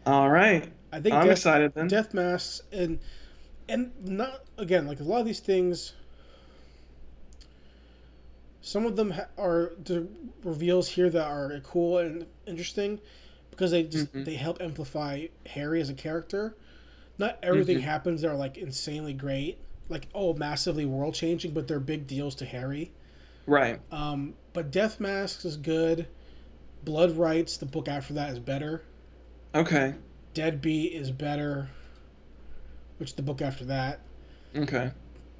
All right. I think I'm excited then. Death Masks and not again like a lot of these things. Some of them are the reveals here that are cool and interesting because Hmm. they help amplify Harry as a character. Not everything Hmm. happens that are like insanely great, like oh massively world changing, but they're big deals to Harry. Right. But Death Masks is good. Blood Rights, the book after that, is better. Okay. Deadbeat is better, which is the book after that. Okay.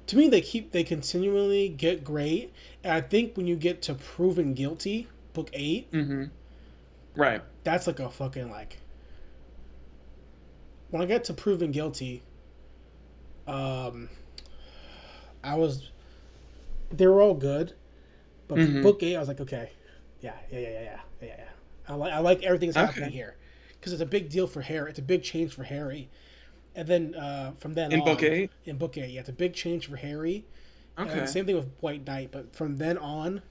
To me, they continually get great, and I think when you get to Proven Guilty, book 8, Hmm. Right. that's like a fucking like. When I get to Proven Guilty, um, I was they were all good, but Hmm. book 8, I was like, okay, yeah. I like everything that's happening Okay. here because it's a big deal for Harry. It's a big change for Harry. And then from then In book on, eight. in book 8, yeah, it's a big change for Harry. And the Okay. same thing with White Knight. But from then on,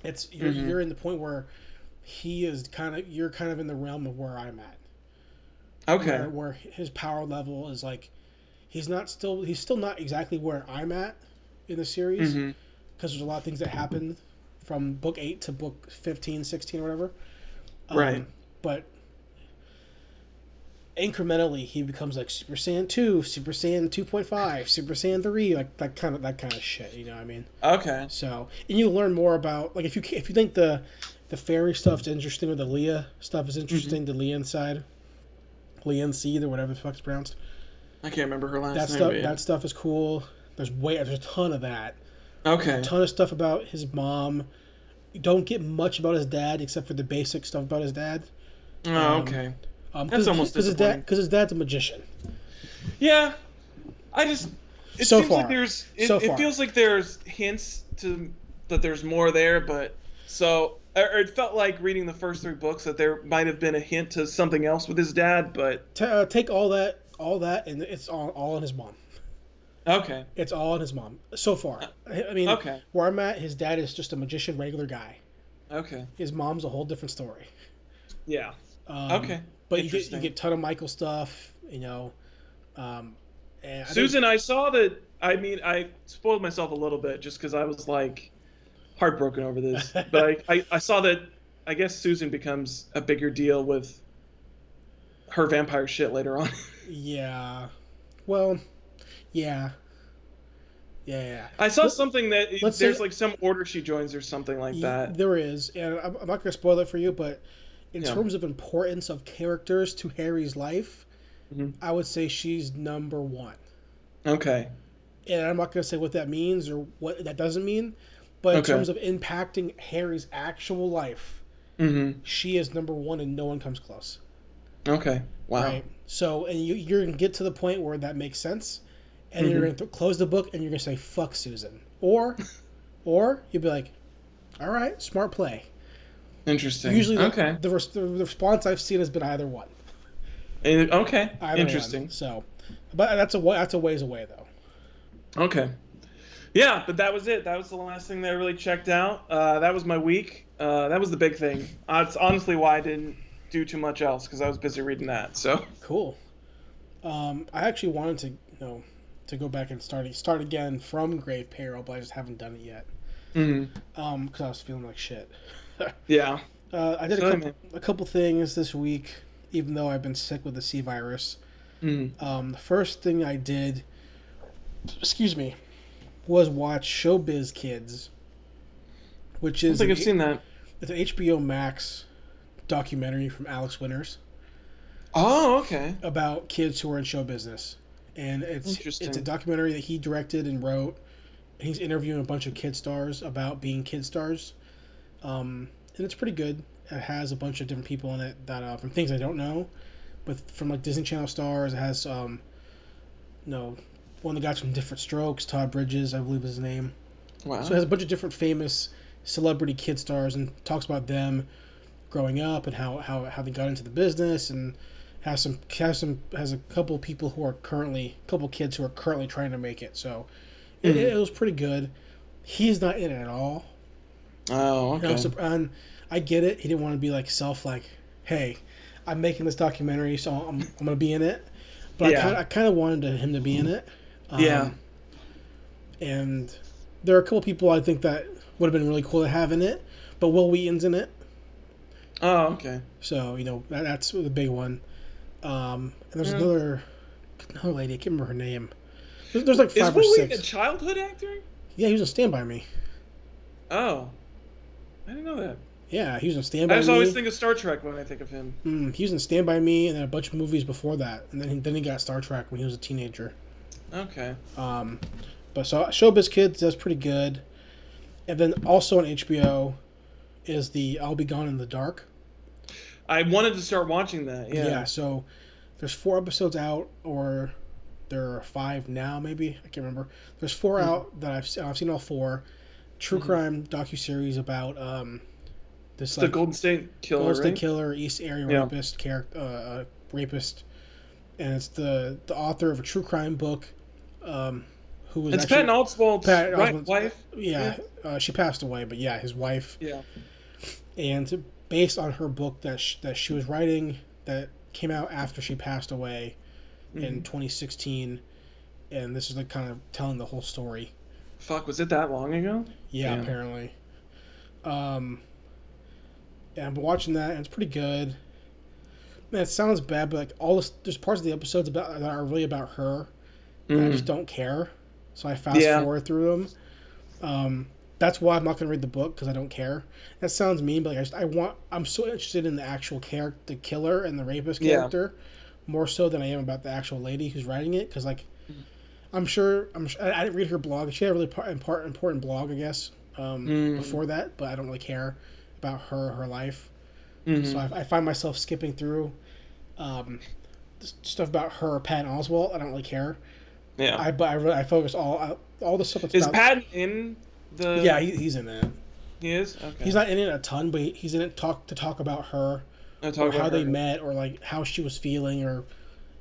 Hmm. you're in the point where he is kind of you're kind of in the realm of where I'm at. Okay. where his power level is like he's still not exactly where I'm at in the series Mm-hmm. because there's a lot of things that happen from book 8 to book 15, 16, or whatever. Right. But incrementally he becomes like Super Saiyan 2, Super Saiyan 2.5, Super Saiyan 3, like that kind of shit, you know what I mean? Okay. So, and you learn more about like if you think the fairy stuff's interesting or the Leah stuff is Mm-hmm. interesting, the Leah inside, Leah Seed or whatever the fuck's pronounced. I can't remember her last That name, but stuff yeah. that stuff is cool. There's a ton of that. There's a Okay. ton of stuff about his mom. You don't get much about his dad except for the basic stuff about his dad. Oh, okay. That's almost disappointing. Because his dad's a magician. Yeah, I just it So seems like far, there's so it far. feels like there's hints to that there's more there, but so or it felt like reading the first three books that there might have been a hint to something else with his dad, but Take all that, and it's all in his mom. okay. It's all in his mom so far. I mean, Okay. where I'm at, his dad is just a magician, regular guy. Okay. His mom's a whole different story. Yeah. Um, Okay. but you Interesting. get ton of Michael stuff, you know. Um, and I think Susan, I saw that. I mean, I spoiled myself a little bit just because I was like heartbroken over this. But I saw that I guess Susan becomes a bigger deal with her vampire shit later on. yeah. Well, yeah, yeah. I saw Let, something that let's there's say like some order she joins or something like that. there is, and I'm not gonna spoil it for you, but in Yeah. terms of importance of characters to Harry's life, Hmm. I would say she's number one. Okay. And I'm not gonna say what that means or what that doesn't mean, but in Okay. terms of impacting Harry's actual life, Hmm. she is number one, and no one comes close. Okay. Wow. Right. So, and you're gonna get to the point where that makes sense, and you're Hmm. gonna close the book, and you're gonna say "fuck Susan," or you'll be like, "All right, smart play." Interesting. Usually, Okay. the response I've seen has been either one, Okay. either one. Interesting. So, but that's a ways away though. Okay. Yeah, but that was it. That was the last thing that I really checked out. That was my week. That was the big thing. It's honestly why I didn't do too much else because I was busy reading that. So. Cool. I actually wanted to to go back and start again from Grave Peril, but I just haven't done it yet. Hmm. Because I was feeling like shit. Yeah. I did So I mean. a couple things this week, even though I've been sick with the C virus. Hmm. The first thing I did, excuse me, was watch Showbiz Kids, which I don't is think I've seen that. it's an HBO Max documentary from Alex Winters Oh, okay. about kids who are in show business, and it's a Interesting. documentary that he directed and wrote. He's interviewing a bunch of kid stars about being kid stars, and it's pretty good. It has a bunch of different people in it that from things I don't know, but from like Disney Channel stars. It has no one of the guys from Different Strokes, Todd Bridges, I believe is his name. So it Wow. has a bunch of different famous celebrity kid stars and talks about them growing up and how they got into the business, and has a couple of people who are currently couple kids who are currently trying to make it. So it Hmm. was pretty good. He's not in it at all. Oh, And I was okay. and I get it. He didn't want to be like, hey, I'm making this documentary, so I'm gonna be in it. But Yeah. I kind of wanted him to be in it. Yeah. Um, and there are a couple people I think that would have been really cool to have in it. But Will Wheaton's in it, Oh, okay. so that's the big one. And there's Yeah. another lady. I can't remember her name. There's like Is five or Will Wheaton a six. childhood actor? Yeah, he was in Stand By Me. Oh, I didn't know that. Yeah, he was in Stand I By just always Me. think of Star Trek when I think of him. He was in Stand By Me, and then a bunch of movies before that, and then he got Star Trek when he was a teenager. Okay. Um, but so Showbiz Kids, that's pretty good. And then also on HBO is the I'll Be Gone in the Dark. I wanted to start watching that. Yeah, Yeah. so there's 4 episodes out, or there are 5 now, maybe I can't remember. There's 4 Hmm. out that I've seen all 4. True Hmm. crime docu series about this It's the like Golden State Killer, Golden State right? Killer, East Area Yeah. rapist rapist, and it's the author of a true crime book, who was It's Patton actually Oswalt's Pat right Oswald's. wife. Yeah, Yeah. she passed away, but yeah, his wife, Yeah. and based on her book that she was writing, that came out after she passed away in Mm-hmm. 2016, and this is like kind of telling the whole story. Fuck, was it that long ago? Yeah, Damn. apparently. Um, and I've been watching that, and it's pretty good. Man, it sounds bad, but like all this, there's parts of the episodes about that are really about her, and I just Mm. don't care. So I fast Yeah. forward through them. That's why I'm not gonna read the book because I don't care. That sounds mean, but like I'm so interested in the actual character, the killer and the rapist Yeah. character, more so than I am about the actual lady who's writing it. Because like I didn't read her blog. She had a really important blog, I guess, Mm. before that, but I don't really care about her life. So Mm-hmm. I find myself skipping through um, stuff about her, Patton Oswalt. I don't really care. Yeah. I focus all the stuff that's Is about. Patton in the? Yeah, he's in it. He is. He's Okay. not in it a ton, but he's in it to talk about her, I talk or about how they her. met, or like how she was feeling, or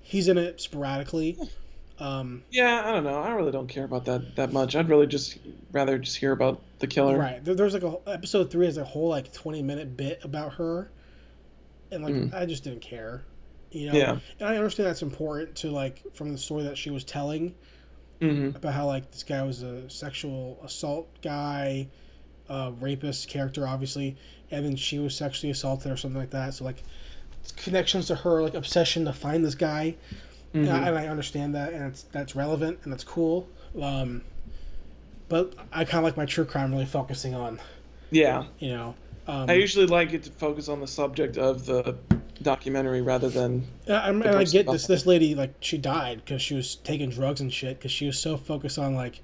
he's in it sporadically. Um, Yeah, I don't know. I really don't care about that much. I'd really just rather just hear about the killer. right. There's like episode 3 has a whole like 20-minute bit about her, and like Mm. I just didn't care, you know. Yeah. And I understand that's important to like from the story that she was telling Mm-hmm. about how like this guy was a sexual assault guy, rapist character obviously, and then she was sexually assaulted or something like that. So like connections to her like obsession to find this guy, Mm-hmm. and I understand that, and that's relevant and that's cool. But I kind of like my true crime really focusing on, Yeah. you know. I Um, usually like it to focus on the subject of the documentary rather than and the I person get this. behind it. This lady, like, she died because she was taking drugs and shit. Because she was so focused on like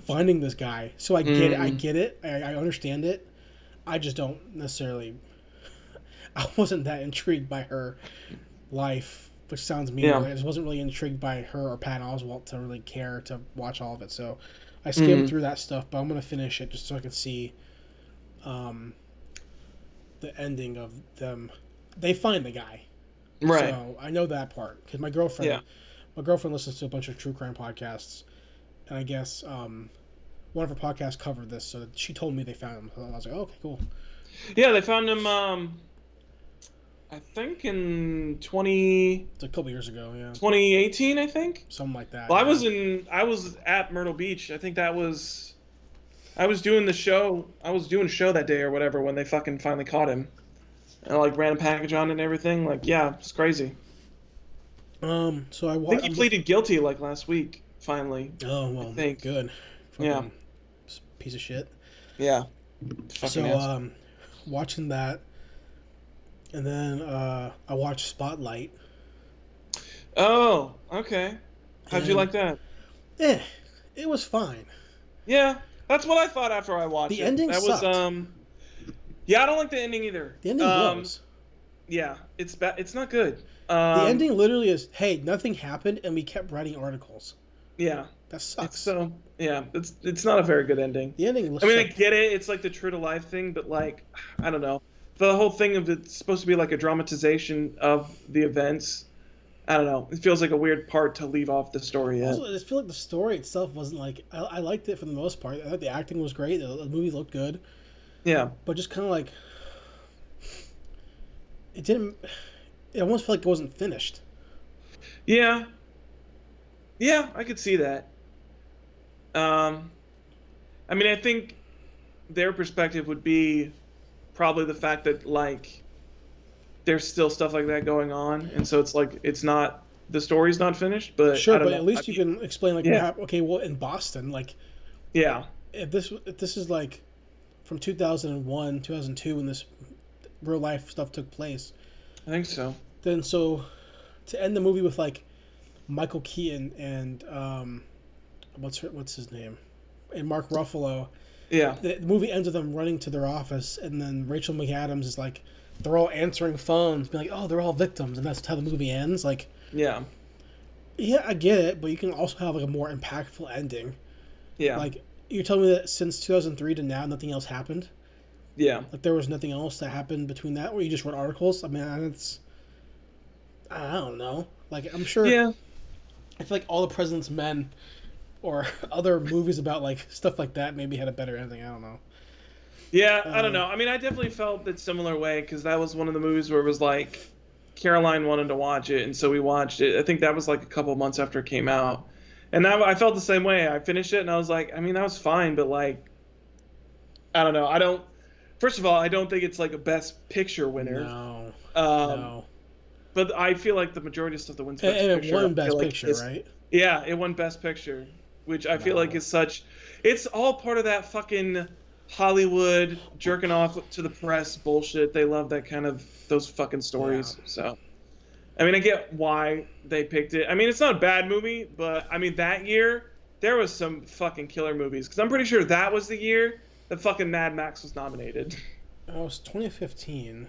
finding this guy. So I get it. I Mm. get it. I understand it. I just don't necessarily. I wasn't that intrigued by her life, which sounds mean, but Yeah. I just wasn't really intrigued by her or Pat Oswalt to really care to watch all of it. So I skimmed Mm. through that stuff, but I'm gonna finish it just so I can see um, the ending of them. They find the guy, Right. so I know that part because Yeah. my girlfriend listens to a bunch of true crime podcasts, and I guess one of her podcasts covered this, so she told me they found him. So I was like, oh, okay, cool. Yeah, they found him I think in 20 It's a couple years ago, yeah, 2018, I think. something like that, Well, yeah. I was at Myrtle Beach. I think that was I was doing the show. I was doing a show that day or whatever when they fucking finally caught him. And I like ran a package on it and everything. Like, yeah, it's crazy. So I think he I'm. pleaded guilty like last week, finally. Oh I well, think. good. Yeah. Fucking piece of shit. Yeah. Fucking So asshole. watching that, and then I watched Spotlight, Oh, okay. How'd you and like that? eh, it was fine. Yeah, that's what I thought after I watched The it. ending That was sucked. yeah, I don't like the ending either. The ending blows. Yeah, it's bad. It's not good. The ending literally is, hey, nothing happened, and we kept writing articles. Yeah. That It's sucks. so yeah, it's not a very good ending. The ending I mean, I sucked. get it. It's like the true to life thing, but like I don't know. The whole thing of it's supposed to be like a dramatization of the events. I don't know. It feels like a weird part to leave off the story yet. Also, I just feel like the story itself wasn't like I liked it for the most part. I thought the acting was great. The movie looked good, Yeah. but just kind of like it didn't. It almost felt like it wasn't finished. Yeah. Yeah, I could see that. Um I mean, I think their perspective would be probably the fact that like there's still stuff like that going on, and so it's like it's not the story's not finished, but Sure, I don't but know. at I least you mean, can explain like what yeah, happened. Okay, well, in Boston, like yeah, if this is like from 2001, 2002, when this real life stuff took place, I think so. then so to end the movie with like Michael Keaton and what's his name, and Mark Ruffalo. Yeah, The movie ends with them running to their office, and then Rachel McAdams is like, they're all answering phones, being like, "Oh, they're all victims," and that's how the movie ends. Like, yeah, yeah, I get it, but you can also have like a more impactful ending. yeah, Like, you're telling me that since 2003 to now, nothing else happened. yeah, Like, there was nothing else that happened between that, where you just wrote articles. I mean, it's I don't know. Like, I'm sure. yeah, I feel like All the President's Men or other movies about like stuff like that maybe had a better ending. I don't know. yeah. I don't Uh, know. I mean, I definitely felt that similar way because that was one of the movies where it was like Caroline wanted to watch it, and so we watched it. I think that was like a couple months after it came out, and I felt the same way. I finished it, and I was like, I mean, that was fine, but like, I don't know. I don't. First of all, I don't think it's like a Best Picture winner. No, Um, no. but I feel like the majority of stuff that wins And Best it Picture, I won feel Best like Picture, is, right? yeah, it won Best Picture, which I feel like No. is such. It's all part of that fucking Hollywood jerking off to the press bullshit. They love that kind of those fucking Yeah. stories. So, I mean, I get why they picked it. I mean, it's not a bad movie, but I mean, that year there was some fucking killer movies because I'm pretty sure that was the year that fucking Mad Max was nominated. Oh, it was 2015.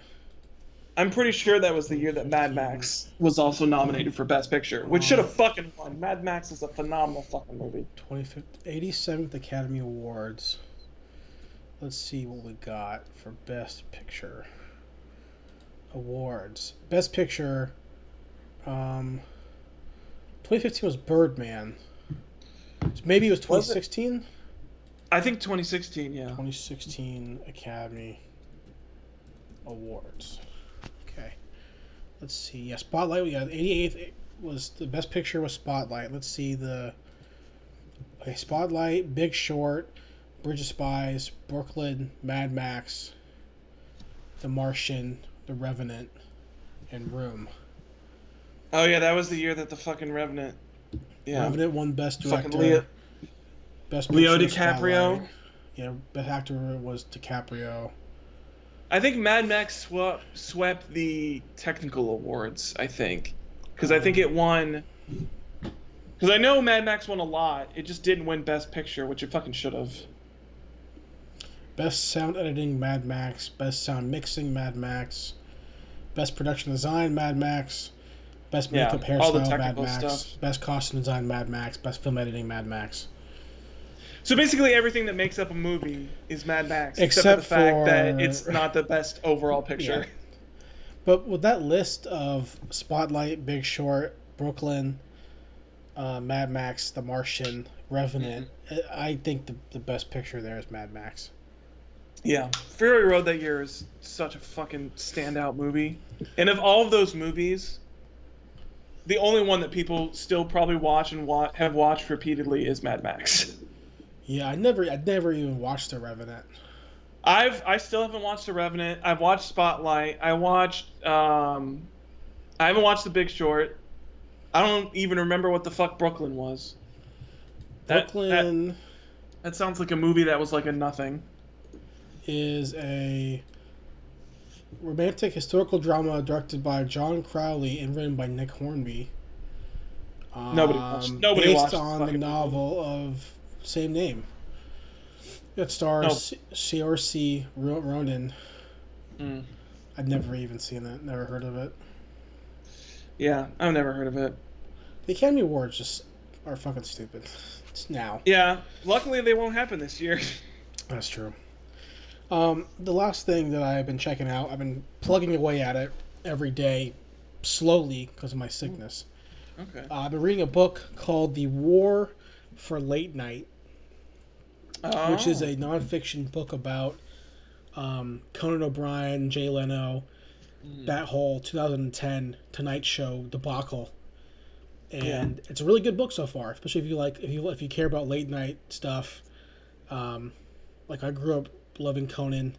I'm pretty sure that was the year that Mad 2015. Max was also nominated for Best Picture, which should have fucking won. Mad Max is a phenomenal fucking movie. 87th Academy Awards. Let's see what we got for Best Picture awards. Best Picture. 2015 was Birdman. So maybe it was Was it? 2016. I think 2016, yeah. 2016 Academy Awards. Okay. Let's see. Yeah, Spotlight. Yeah, 88th was the Best Picture was Spotlight. Let's see the. Okay, Spotlight, Big Short, Bridge of Spies, Brooklyn, Mad Max, The Martian, The Revenant, and Room. Oh yeah, that was the year that the fucking Revenant. Yeah. Revenant won Best Fucking Director. Best Leo Picture was Spotlight. DiCaprio. Yeah, Best Actor was DiCaprio. I think Mad Max swept the technical awards. I think because I think it won. Because I know Mad Max won a lot. It just didn't win Best Picture, which it fucking should have. Best Sound Editing, Mad Max. Best Sound Mixing, Mad Max. Best Production Design, Mad Max. Best Makeup All the Hairstyle, Mad technical Max. stuff. Best Costume Design, Mad Max. Best Film Editing, Mad Max. So basically, everything that makes up a movie is Mad Max, except for Except the fact that for it's not the best overall picture. Yeah. But with that list of Spotlight, Big Short, Brooklyn, Mad Max, The Martian, Revenant, I think the best picture there is Mad Max. Yeah, Fury Road that year is such a fucking standout movie. And of all of those movies, the only one that people still probably watch and have watched repeatedly is Mad Max. Yeah, I'd never even watched The Revenant. I still haven't watched The Revenant. I've watched Spotlight. I haven't watched The Big Short. I don't even remember what the fuck Brooklyn was. Brooklyn That sounds like a movie that was like a nothing. is a romantic historical drama directed by John Crowley and written by Nick Hornby. Nobody watched based on the novel of same name. It stars Saoirse Ronan. I've never even seen it. Never heard of it. Yeah, I've never heard of it. The Academy Awards just are fucking stupid. It's now. Yeah, luckily they won't happen this year. That's true. The last thing that I've been checking out, I've been plugging away at it every day, slowly because of my sickness. Okay. I've been reading a book called The War for Late Night, which is a nonfiction book about Conan O'Brien, Jay Leno, that whole 2010 Tonight Show debacle. And it's a really good book so far, especially if you care about late night stuff. Like I grew up loving Conan,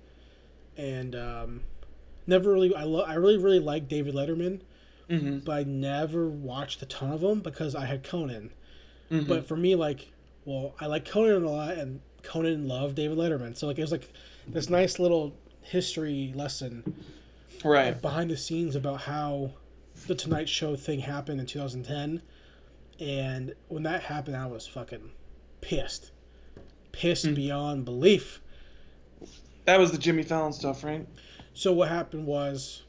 and never really I really liked David Letterman, but I never watched a ton of them because I had Conan. But for me, I like Conan a lot, and Conan loved David Letterman, so it was like this nice little history lesson, right, behind the scenes about how the Tonight Show thing happened in 2010, and when that happened, I was fucking pissed beyond belief. That was the Jimmy Fallon stuff, right? So what happened was,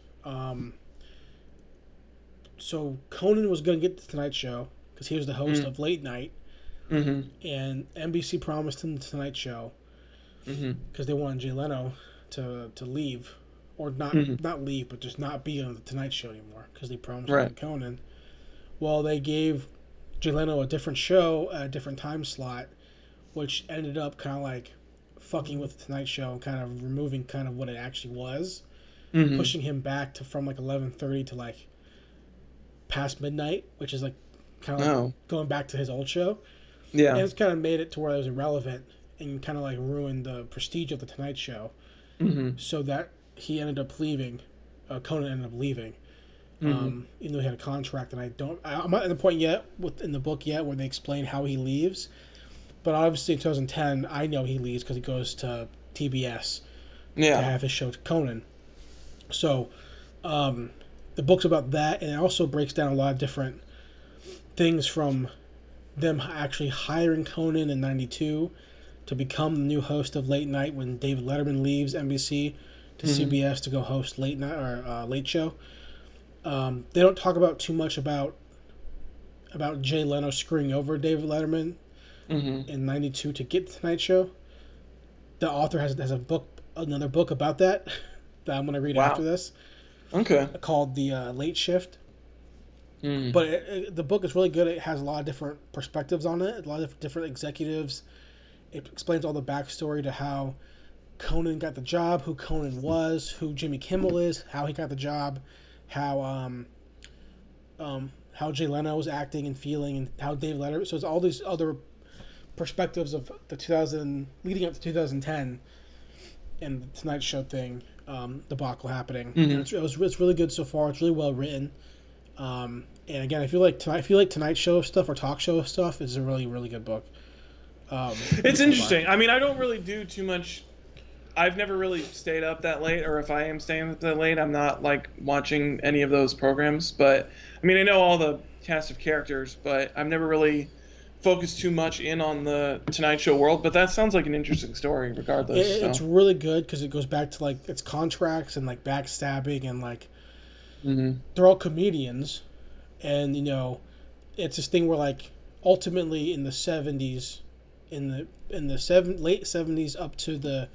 so Conan was going to get the Tonight Show because he was the host of Late Night, and NBC promised him the Tonight Show because they wanted Jay Leno to leave, or not leave, but just not be on the Tonight Show anymore because they promised him Conan. Well, they gave Jay Leno a different show at a different time slot, which ended up kind of like fucking with the Tonight Show and kind of removing kind of what it actually was, pushing him back to from like 11:30 to like past midnight, which is like kind of like Oh. going back to his old show, Yeah. and it's kind of made it to where it was irrelevant and kind of like ruined the prestige of the Tonight Show. Mhm. So that he ended up leaving. Conan ended up leaving. Mhm. Even though he had a contract, and I'm not at the point yet in the book yet where they explain how he leaves. But obviously, in 2010, I know he leaves because he goes to TBS to Yeah. have his show Conan. So, um, the book's about that, and it also breaks down a lot of different things from them actually hiring Conan in '92 to become the new host of Late Night when David Letterman leaves NBC to Mhm. CBS to go host Late Night or Late Show. They don't talk about too much about Jay Leno screwing over David Letterman Mhm. in '92 to get the Tonight Show. The author has another book about that that I'm going to read after Wow. this, Okay. called The Late Shift. Mm. But the book is really good. It has a lot of different perspectives on it, a lot of different executives. It explains all the backstory to how Conan got the job, who Conan was, who Jimmy Kimmel is, how he got the job, how how Jay Leno was acting and feeling, and how Dave Letterman. So it's all these other perspectives of the 2000 leading up to 2010 and the Tonight Show thing, debacle happening. And Mhm. it's really good so far. It's really well written. And again, if you like Tonight Show stuff or talk show stuff, it's a really good book. It's So far. interesting. I mean, I don't really do too much. I've never really stayed up that late, or if I am staying up that late, I'm not like watching any of those programs. But I mean, I know all the cast of characters, but I've never really focused too much in on the Tonight Show world. But that sounds like an interesting story, regardless. It's So. really good because it goes back to like its contracts and like backstabbing and like Mhm. they're all comedians, and it's this thing where like ultimately in the '70s, in the late '70s up to the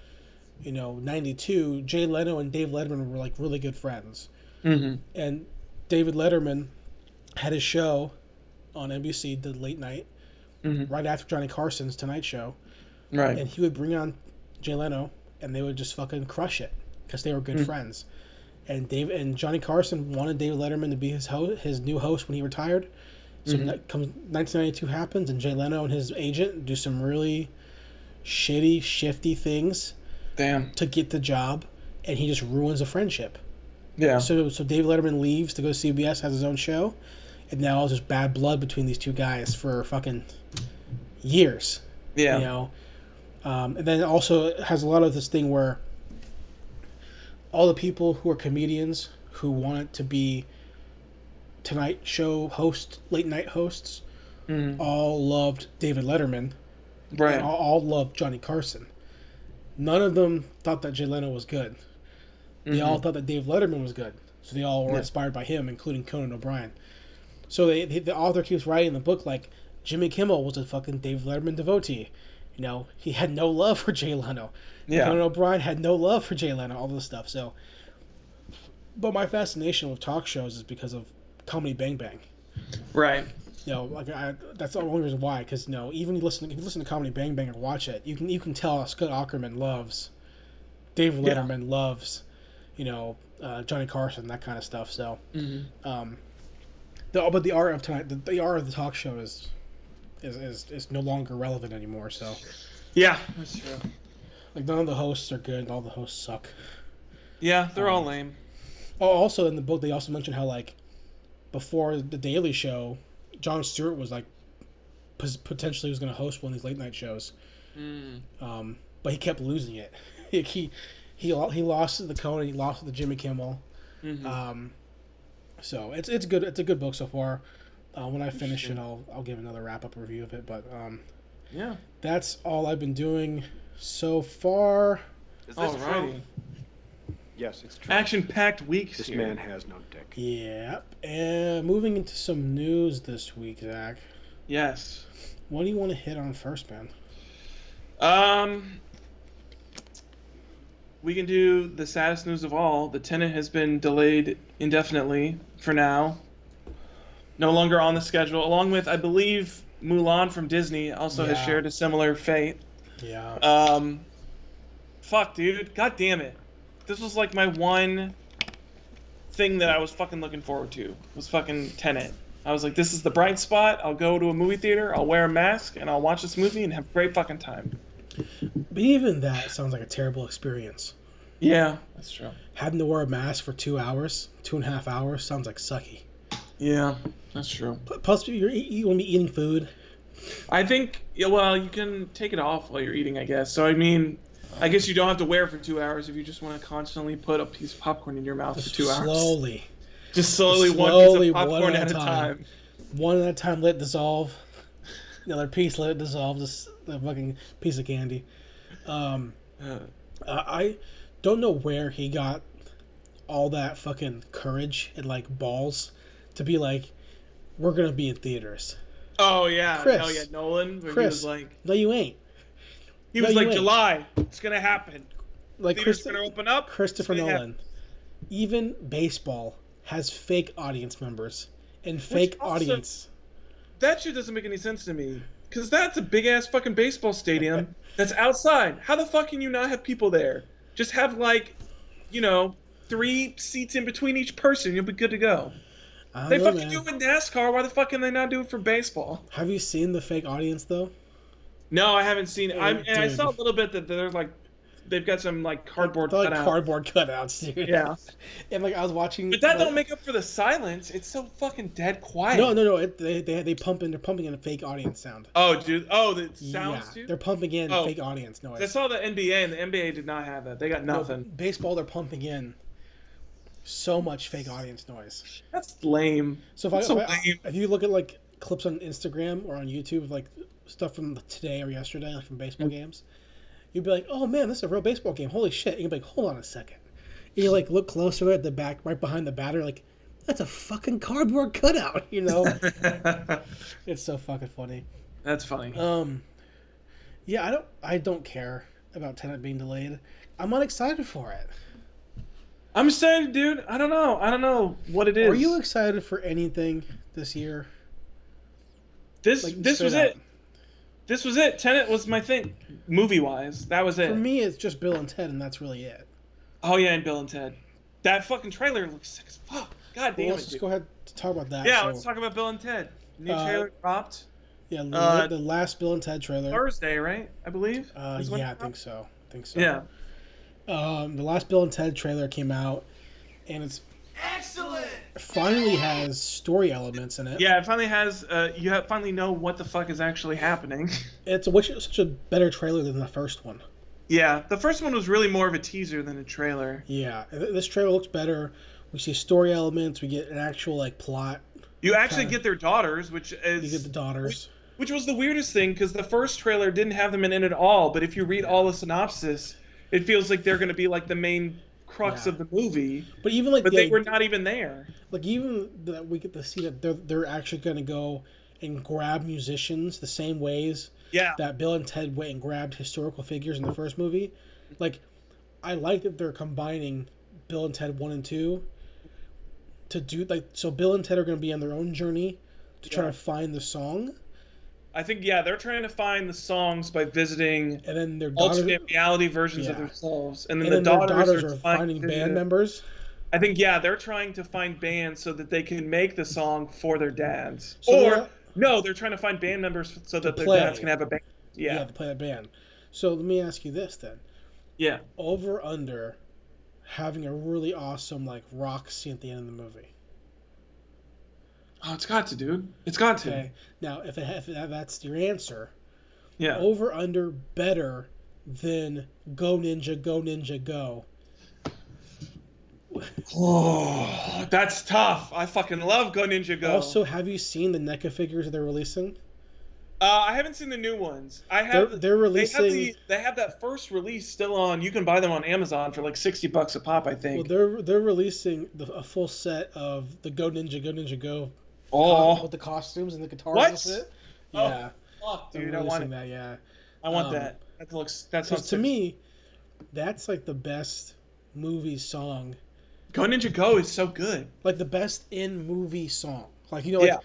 '92, Jay Leno and Dave Letterman were like really good friends, Mhm. and David Letterman had his show on NBC, the late night, Mhm. right after Johnny Carson's Tonight Show, Right. and he would bring on Jay Leno, and they would just fucking crush it because they were good Mhm. friends. And Johnny Carson wanted David Letterman to be his new host when he retired. So Mhm. that comes 1992 happens, and Jay Leno and his agent do some really shitty, shifty things Damn. to get the job, and he just ruins a friendship. Yeah. So David Letterman leaves to go to CBS, has his own show, and now it's just bad blood between these two guys for fucking years. You Yeah. know, and then also it has a lot of this thing where all the people who are comedians who wanted to be Tonight Show late night hosts, Mhm. all loved David Letterman, and Right. all loved Johnny Carson. None of them thought that Jay Leno was good. They all Mhm. thought that Dave Letterman was good. So they all were Yeah. inspired by him, including Conan O'Brien. So the author keeps writing in the book like Jimmy Kimmel was a fucking Dave Letterman devotee. He had no love for Jay Leno. Yeah. Conan O'Brien had no love for Jay Leno, all this stuff. So, but my fascination with talk shows is because of Comedy Bang Bang. Right. That's the only reason why. Because even if you listen to Comedy Bang Bang or watch it, you can tell Scott Aukerman loves David Yeah. Letterman loves Johnny Carson, that kind of stuff. So, Mhm. um, but the art of tonight, the art of the talk show is no longer relevant anymore. So, Yeah. That's true. like none of the hosts are good. All the hosts suck. Yeah, they're all Um, lame. Also in the book, they also mentioned how like before the Daily Show, Jon Stewart was like potentially was going to host one of these late night shows, Mm. but he kept losing it. he he lost to the Conan, he lost to the Jimmy Kimmel. Mhm. Um, so it's good. It's a good book so far. When I finish it, Interesting. I'll give another wrap up review of it. But Yeah. that's all I've been doing so far. Is this true? Alrighty. Yes, it's true. Action-packed weeks This here. man has no dick. Yep. And moving into some news this week, Zach. Yes. What do you want to hit on first, man? Um, we can do the saddest news of all. The Tenet has been delayed indefinitely for now. No longer on the schedule, along with, I believe, Mulan from Disney also has Yeah. shared a similar fate. Yeah. Fuck, dude. God damn it. This was like my one thing that I was fucking looking forward to. Was fucking Tenet. I was like, this is the bright spot. I'll go to a movie theater. I'll wear a mask and I'll watch this movie and have a great fucking time. But even that sounds like a terrible experience. Yeah, that's true. Having to wear a mask for 2 hours, 2.5 hours, sounds like sucky. Yeah, that's true. Plus, you want to be eating food. I think, yeah, well, you can take it off while you're eating, I guess. So, I mean, I guess you don't have to wear it for 2 hours if you just want to constantly put a piece of popcorn in your mouth for 2 hours. Slowly. Just slowly, one piece of popcorn at a time. One at a time, let it dissolve. Another piece, let it dissolve. Just a fucking piece of candy. I don't know where he got all that fucking courage and, like, balls to be like, we're going to be in theaters. Oh, yeah. Chris. Oh, yeah, Nolan. Where Chris. He was like... No, you ain't. He was like, July. It's going to happen. Like theaters going to open up. Christopher Nolan. Even baseball has fake audience members and fake audience. That shit doesn't make any sense to me. Because that's a big-ass fucking baseball stadium that's outside. How the fuck can you not have people there? Just have, like, 3 seats in between each person. You'll be good to go. They fucking do it with NASCAR. Why the fuck can they not do it for baseball? Have you seen the fake audience, though? No, I haven't seen it. I saw a little bit that they're, like, they've got some, like, cardboard cutouts. Like cardboard cutouts, dude. Yeah. And, like, I was watching... But that don't make up for the silence. It's so fucking dead quiet. No. They're pumping in a fake audience sound. Oh, dude. Oh, the sounds, too? They're pumping in fake audience noise. I saw the NBA, and the NBA did not have that. They got nothing. Baseball, they're pumping in so much fake audience noise. That's lame. So if you look at, like, clips on Instagram or on YouTube, like, stuff from today or yesterday, like, from baseball games, you'd be like, oh, man, this is a real baseball game. Holy shit. And you'd be like, hold on a second. And you, like, look closer at the back, right behind the batter, like, that's a fucking cardboard cutout, It's so fucking funny. That's funny. Yeah, I don't care about Tenet being delayed. I'm not excited for it. I'm excited, dude. I don't know what it is. Are you excited for anything this year? This was it. This was it. Tenet was my thing, movie-wise. That was it. For me, it's just Bill and Ted, and that's really it. Oh, yeah, and Bill and Ted. That fucking trailer looks sick as fuck. God damn it, let's just go ahead and talk about that. Yeah, let's talk about Bill and Ted. New trailer dropped. Yeah, the last Bill and Ted trailer. Thursday, right? I believe? Yeah, I think so. Yeah. The last Bill and Ted trailer came out, and it's excellent. Finally has story elements in it. Yeah, it finally has. You finally know what the fuck is actually happening. It's such a better trailer than the first one. Yeah, the first one was really more of a teaser than a trailer. Yeah, this trailer looks better. We see story elements. We get an actual, like, plot. You actually get their daughters, which is... You get the daughters. Which was the weirdest thing, because the first trailer didn't have them in it at all, but if you read all the synopsis, it feels like they're going to be, like, the main crux of the movie. But even, like... But they were not even there. Like, even that we get to see that they're actually going to go and grab musicians the same ways that Bill and Ted went and grabbed historical figures in the first movie. Like, I like that they're combining Bill and Ted 1 and 2 to do, like, so Bill and Ted are going to be on their own journey to try to find the song. I think, they're trying to find the songs by visiting and then their alternate reality versions of themselves. And then the daughters are finding band members. I think, they're trying to find bands so that they can make the song for their dads. So they're trying to find band members so that their dads can have a band. Yeah, to play a band. So let me ask you this then. Yeah. Over under having a really awesome, like, rock scene at the end of the movie. Oh, it's got to, dude. It's got to. Okay. Now, if that's your answer, over under better than Go Ninja, Go Ninja, Go. Oh, that's tough. I fucking love Go Ninja Go. Also, have you seen the NECA figures that they're releasing? I haven't seen the new ones. I have. They're releasing. They have that first release still on. You can buy them on Amazon for like $60 a pop, I think. Well, they're releasing a full set of the Go Ninja, Go Ninja, Go. Oh, with the costumes and the guitars and shit. Yeah. Oh, fuck, dude, I want that. Yeah. I want that. That sounds. To me, that's like the best movie song. Go Ninja Go is so good. Like the best in movie song. Like, like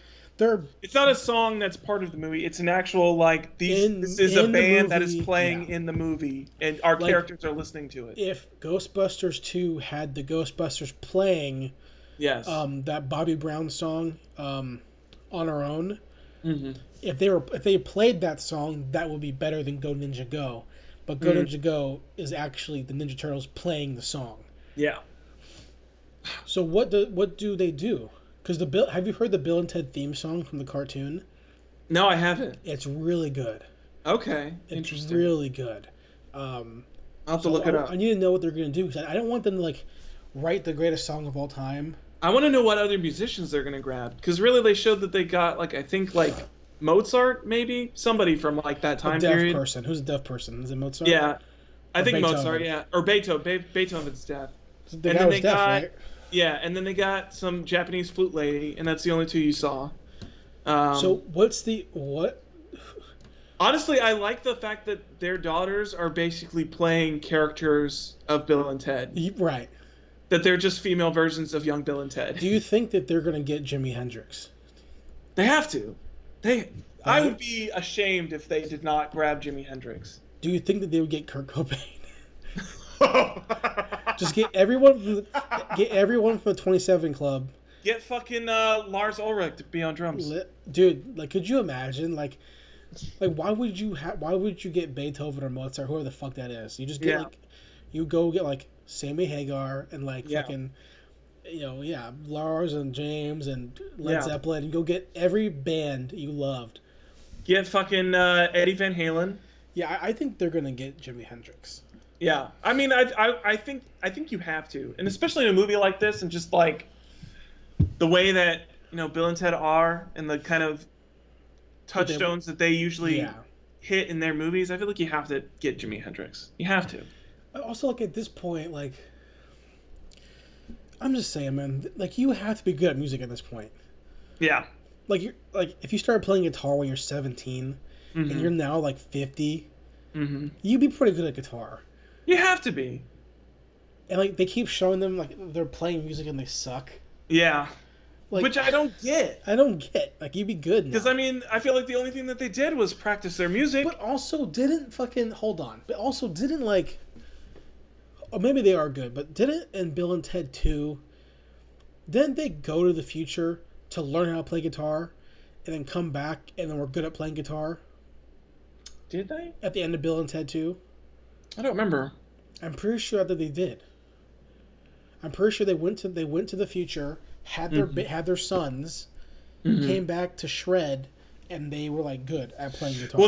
it's not a song that's part of the movie. It's an actual, like, this is a band that is playing in the movie, and our characters are listening to it. If Ghostbusters 2 had the Ghostbusters playing Yes. That Bobby Brown song, On Our Own. Mm-hmm. If they played that song, that would be better than Go Ninja Go. But Go Ninja Go is actually the Ninja Turtles playing the song. Yeah. So what do they do? Because have you heard the Bill and Ted theme song from the cartoon? No, I haven't. It's really good. Okay. It's Interesting. really good. I'll have to look it up. I need to know what they're gonna do because I don't want them to like write the greatest song of all time. I want to know what other musicians they're gonna grab, because really they showed that they got like I think like Mozart, maybe somebody from like that time A deaf period. person. Who's a deaf person? Is it Mozart? Yeah, I think Beethoven? Mozart. Yeah, or Beethoven. Beethoven's deaf. The And guy then was they deaf, got right? yeah, and then they got some Japanese flute lady, and that's the only two you saw. So what? Honestly, I like the fact that their daughters are basically playing characters of Bill and Ted. Right. That they're just female versions of young Bill and Ted. Do you think that they're gonna get Jimi Hendrix? They have to. I would be ashamed if they did not grab Jimi Hendrix. Do you think that they would get Kurt Cobain? Just get everyone from the 27 Club. Get fucking Lars Ulrich to be on drums. Dude, like, could you imagine, like why would you get Beethoven or Mozart, whoever the fuck that is? You just get you go get like Sammy Hagar and like fucking, Lars and James and Led Zeppelin. You go get every band you loved. Get fucking Eddie Van Halen. Yeah, I think they're gonna get Jimi Hendrix. Yeah, I mean, I think you have to, and especially in a movie like this, and just like the way that Bill and Ted are, and the kind of touchstones that they usually hit in their movies. I feel like you have to get Jimi Hendrix. You have to. Also, like at this point, like I'm just saying, man, like you have to be good at music at this point. Yeah. Like if you start playing guitar when you're 17 and you're now like 50, you'd be pretty good at guitar. You have to be. And like they keep showing them like they're playing music and they suck. Yeah. Like, which I don't get. Like you'd be good now. Because I mean, I feel like the only thing that they did was practice their music. But also didn't like, or maybe they are good, but didn't in Bill and Ted 2, didn't they go to the future to learn how to play guitar and then come back and then were good at playing guitar? Did they? At the end of Bill and Ted 2? I don't remember. I'm pretty sure that they did. I'm pretty sure they went to the future, had their sons, came back to shred, and they were like good at playing guitar.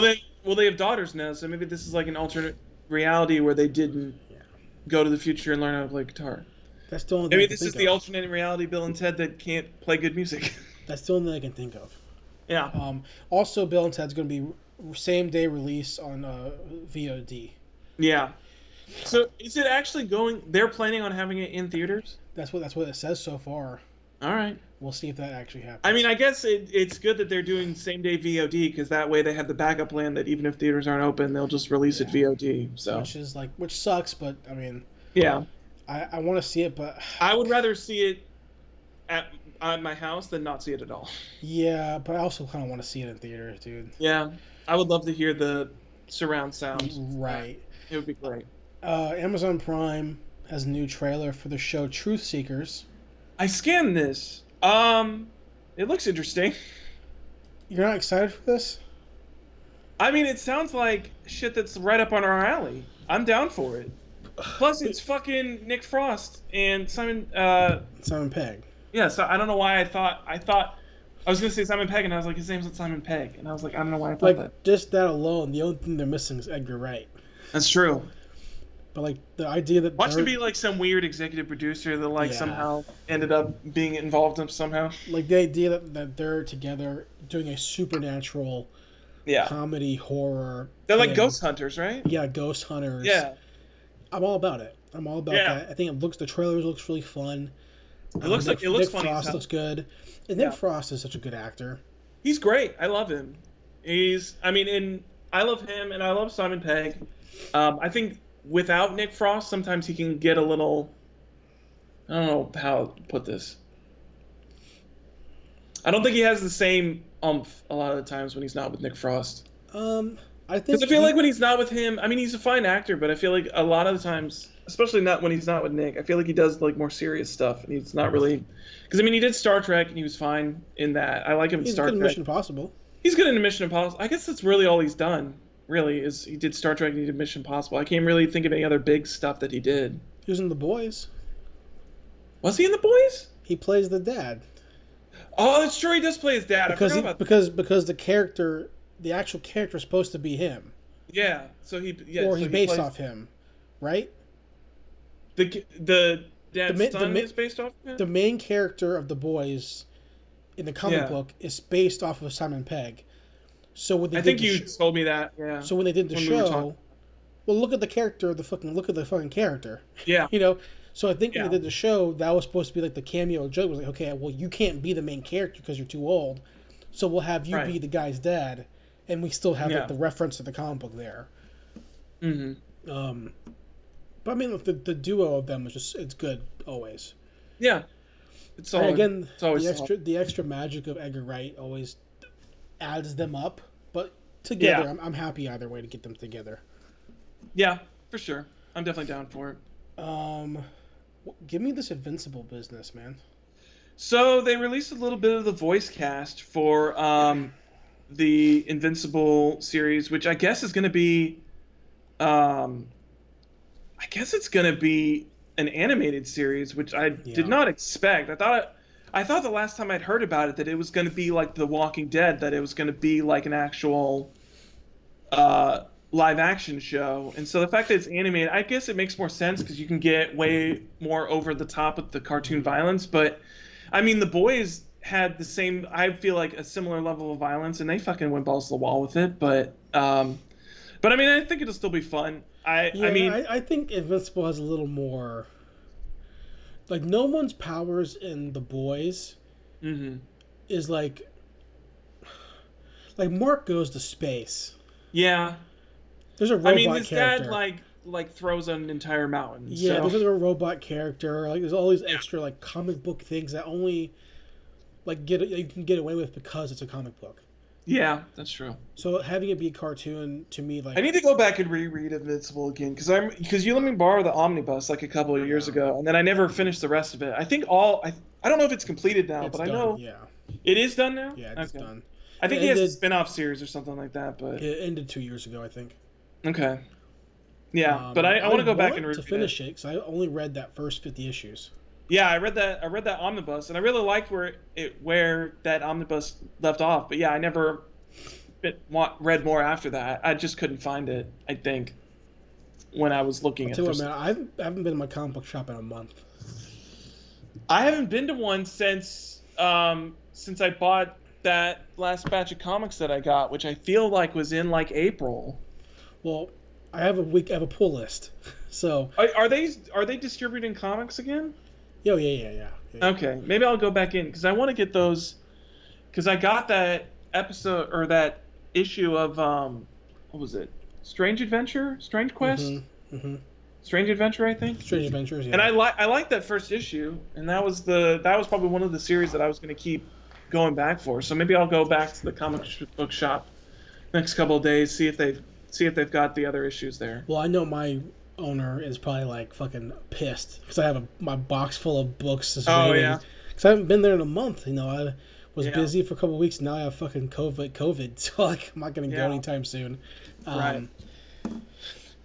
Well, they have daughters now, so maybe this is like an alternate reality where they didn't go to the future and learn how to play guitar. That's the only. Maybe this is the alternate reality Bill and Ted that can't play good music. That's the only thing I can think of. Yeah. Also, Bill and Ted's going to be same day release on VOD. Yeah. So is it actually going? They're planning on having it in theaters. That's what it says so far. All right. We'll see if that actually happens. I mean, I guess it's good that they're doing same day VOD, because that way they have the backup plan that even if theaters aren't open, they'll just release it VOD. So which sucks, but I mean. Yeah. I want to see it, but I would rather see it at my house than not see it at all. Yeah, but I also kind of want to see it in theaters, dude. Yeah, I would love to hear the surround sound. Right. It would be great. Amazon Prime has a new trailer for the show Truth Seekers. I scanned this. It looks interesting. You're not excited for this? I mean, it sounds like shit that's right up on our alley. I'm down for it. Plus, it's fucking Nick Frost and Simon Pegg. Yeah, so I don't know why I thought I was gonna say Simon Pegg, and I was like, his name's not Simon Pegg, and I was like, I don't know why I thought that. Just that alone, the only thing they're missing is Edgar Wright. That's true. But like the idea that watch it be like some weird executive producer that somehow ended up being involved in somehow. Like the idea that they're together doing a supernatural comedy horror. They're like ghost hunters, right? Yeah, ghost hunters. Yeah. I'm all about it. I'm all about that. I think the trailer looks really fun. It looks funny. Nick Frost looks good. And Nick Frost is such a good actor. He's great. I love him. I love him, and I love Simon Pegg. I think without Nick Frost, sometimes he can get a little. I don't know how to put this. I don't think he has the same oomph a lot of the times when he's not with Nick Frost. I Because think I feel like when he's not with him, I mean, he's a fine actor, but I feel like a lot of the times, especially not when he's not with Nick, I feel like he does like more serious stuff, and he's not really. Because I mean, he did Star Trek, and he was fine in that. I like him in he's Star good in Trek. Mission Impossible. He's good in Mission Impossible. I guess that's really all he's done. Really, is he did Star Trek and he did Mission Impossible. I can't really think of any other big stuff that he did. He was in The Boys. Was he in The Boys? He plays the dad. Oh, that's true. He does play his dad. Because I forgot about because the actual character is supposed to be him. Yeah. So he or he's based plays, off him, right? The dad's son is based off him? The main character of The Boys in the comic book is based off of Simon Pegg. So when they told me that. Yeah. So when they did the show, well, look at the fucking character. Yeah. You know. So I think when they did the show, that was supposed to be like the cameo joke. It was like, okay, well, you can't be the main character because you're too old, so we'll have you be the guy's dad, and we still have like the reference to the comic book there. Mm-hmm. But I mean, the duo of them it's good always. Yeah. It's always, again, it's always the extra magic of Edgar Wright always adds them up, but together, I'm happy either way to get them together. Yeah, for sure. I'm definitely down for it. Give me this Invincible business, man. So they released a little bit of the voice cast for the Invincible series, which I guess is going to be, it's going to be an animated series, which I did not expect. I thought the last time I'd heard about it that it was going to be like The Walking Dead, that it was going to be like an actual live action show. And so the fact that it's animated, I guess it makes more sense because you can get way more over the top with the cartoon violence. But I mean, The Boys had the same, I feel like a similar level of violence, and they fucking went balls to the wall with it. But I mean, I think it'll still be fun. I think Invincible has a little more, like, no one's powers in The Boys is like Mark goes to space. Yeah. There's a robot character. His dad like throws an entire mountain. Yeah, there's a robot character. Like, there's all these extra like comic book things that only like you can get away with because it's a comic book. Yeah, that's true. So having it be a cartoon, to me, like, I need to go back and reread Invincible again because you let me borrow the omnibus like a couple of years ago, and then I never finished the rest of it. I think I don't know if it's completed now, but I know it is done now. Yeah, it's done. I think he has a spin-off series or something like that, but it ended 2 years ago, I think. Okay. Yeah, but I want to go back and read to finish it because I only read that first 50 issues. Yeah, I read that omnibus, and I really liked where that omnibus left off. But yeah, I never read more after that. I just couldn't find it, I think, when I was looking at it. I haven't been in my comic book shop in a month. I haven't been to one since I bought that last batch of comics that I got, which I feel like was in like April. Well, I have a pull list. So are they distributing comics again? Yeah. Okay, maybe I'll go back in because I want to get those, because I got that episode or that issue of what was it? Strange Quest? Strange Adventure, I think. Strange Adventures, yeah. And I like that first issue, and that was probably one of the series that I was going to keep going back for. So maybe I'll go back to the comic book shop next couple of days, see if they've got the other issues there. Well, I know my owner is probably like fucking pissed because I have my box full of books. Yeah. Because I haven't been there in a month. You know, I was busy for a couple of weeks. Now I have fucking COVID, so like I'm not gonna go anytime soon. Right.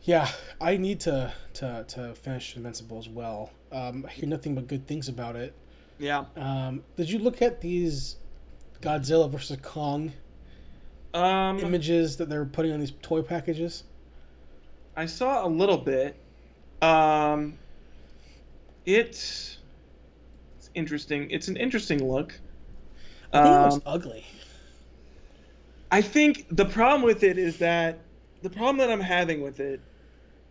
Yeah, I need to finish Invincible as well. I hear nothing but good things about it. Yeah. Did you look at these Godzilla versus Kong images that they're putting on these toy packages? I saw a little bit. It's interesting. It's an interesting look. I think it looks ugly. I think the problem with it is that the problem that I'm having with it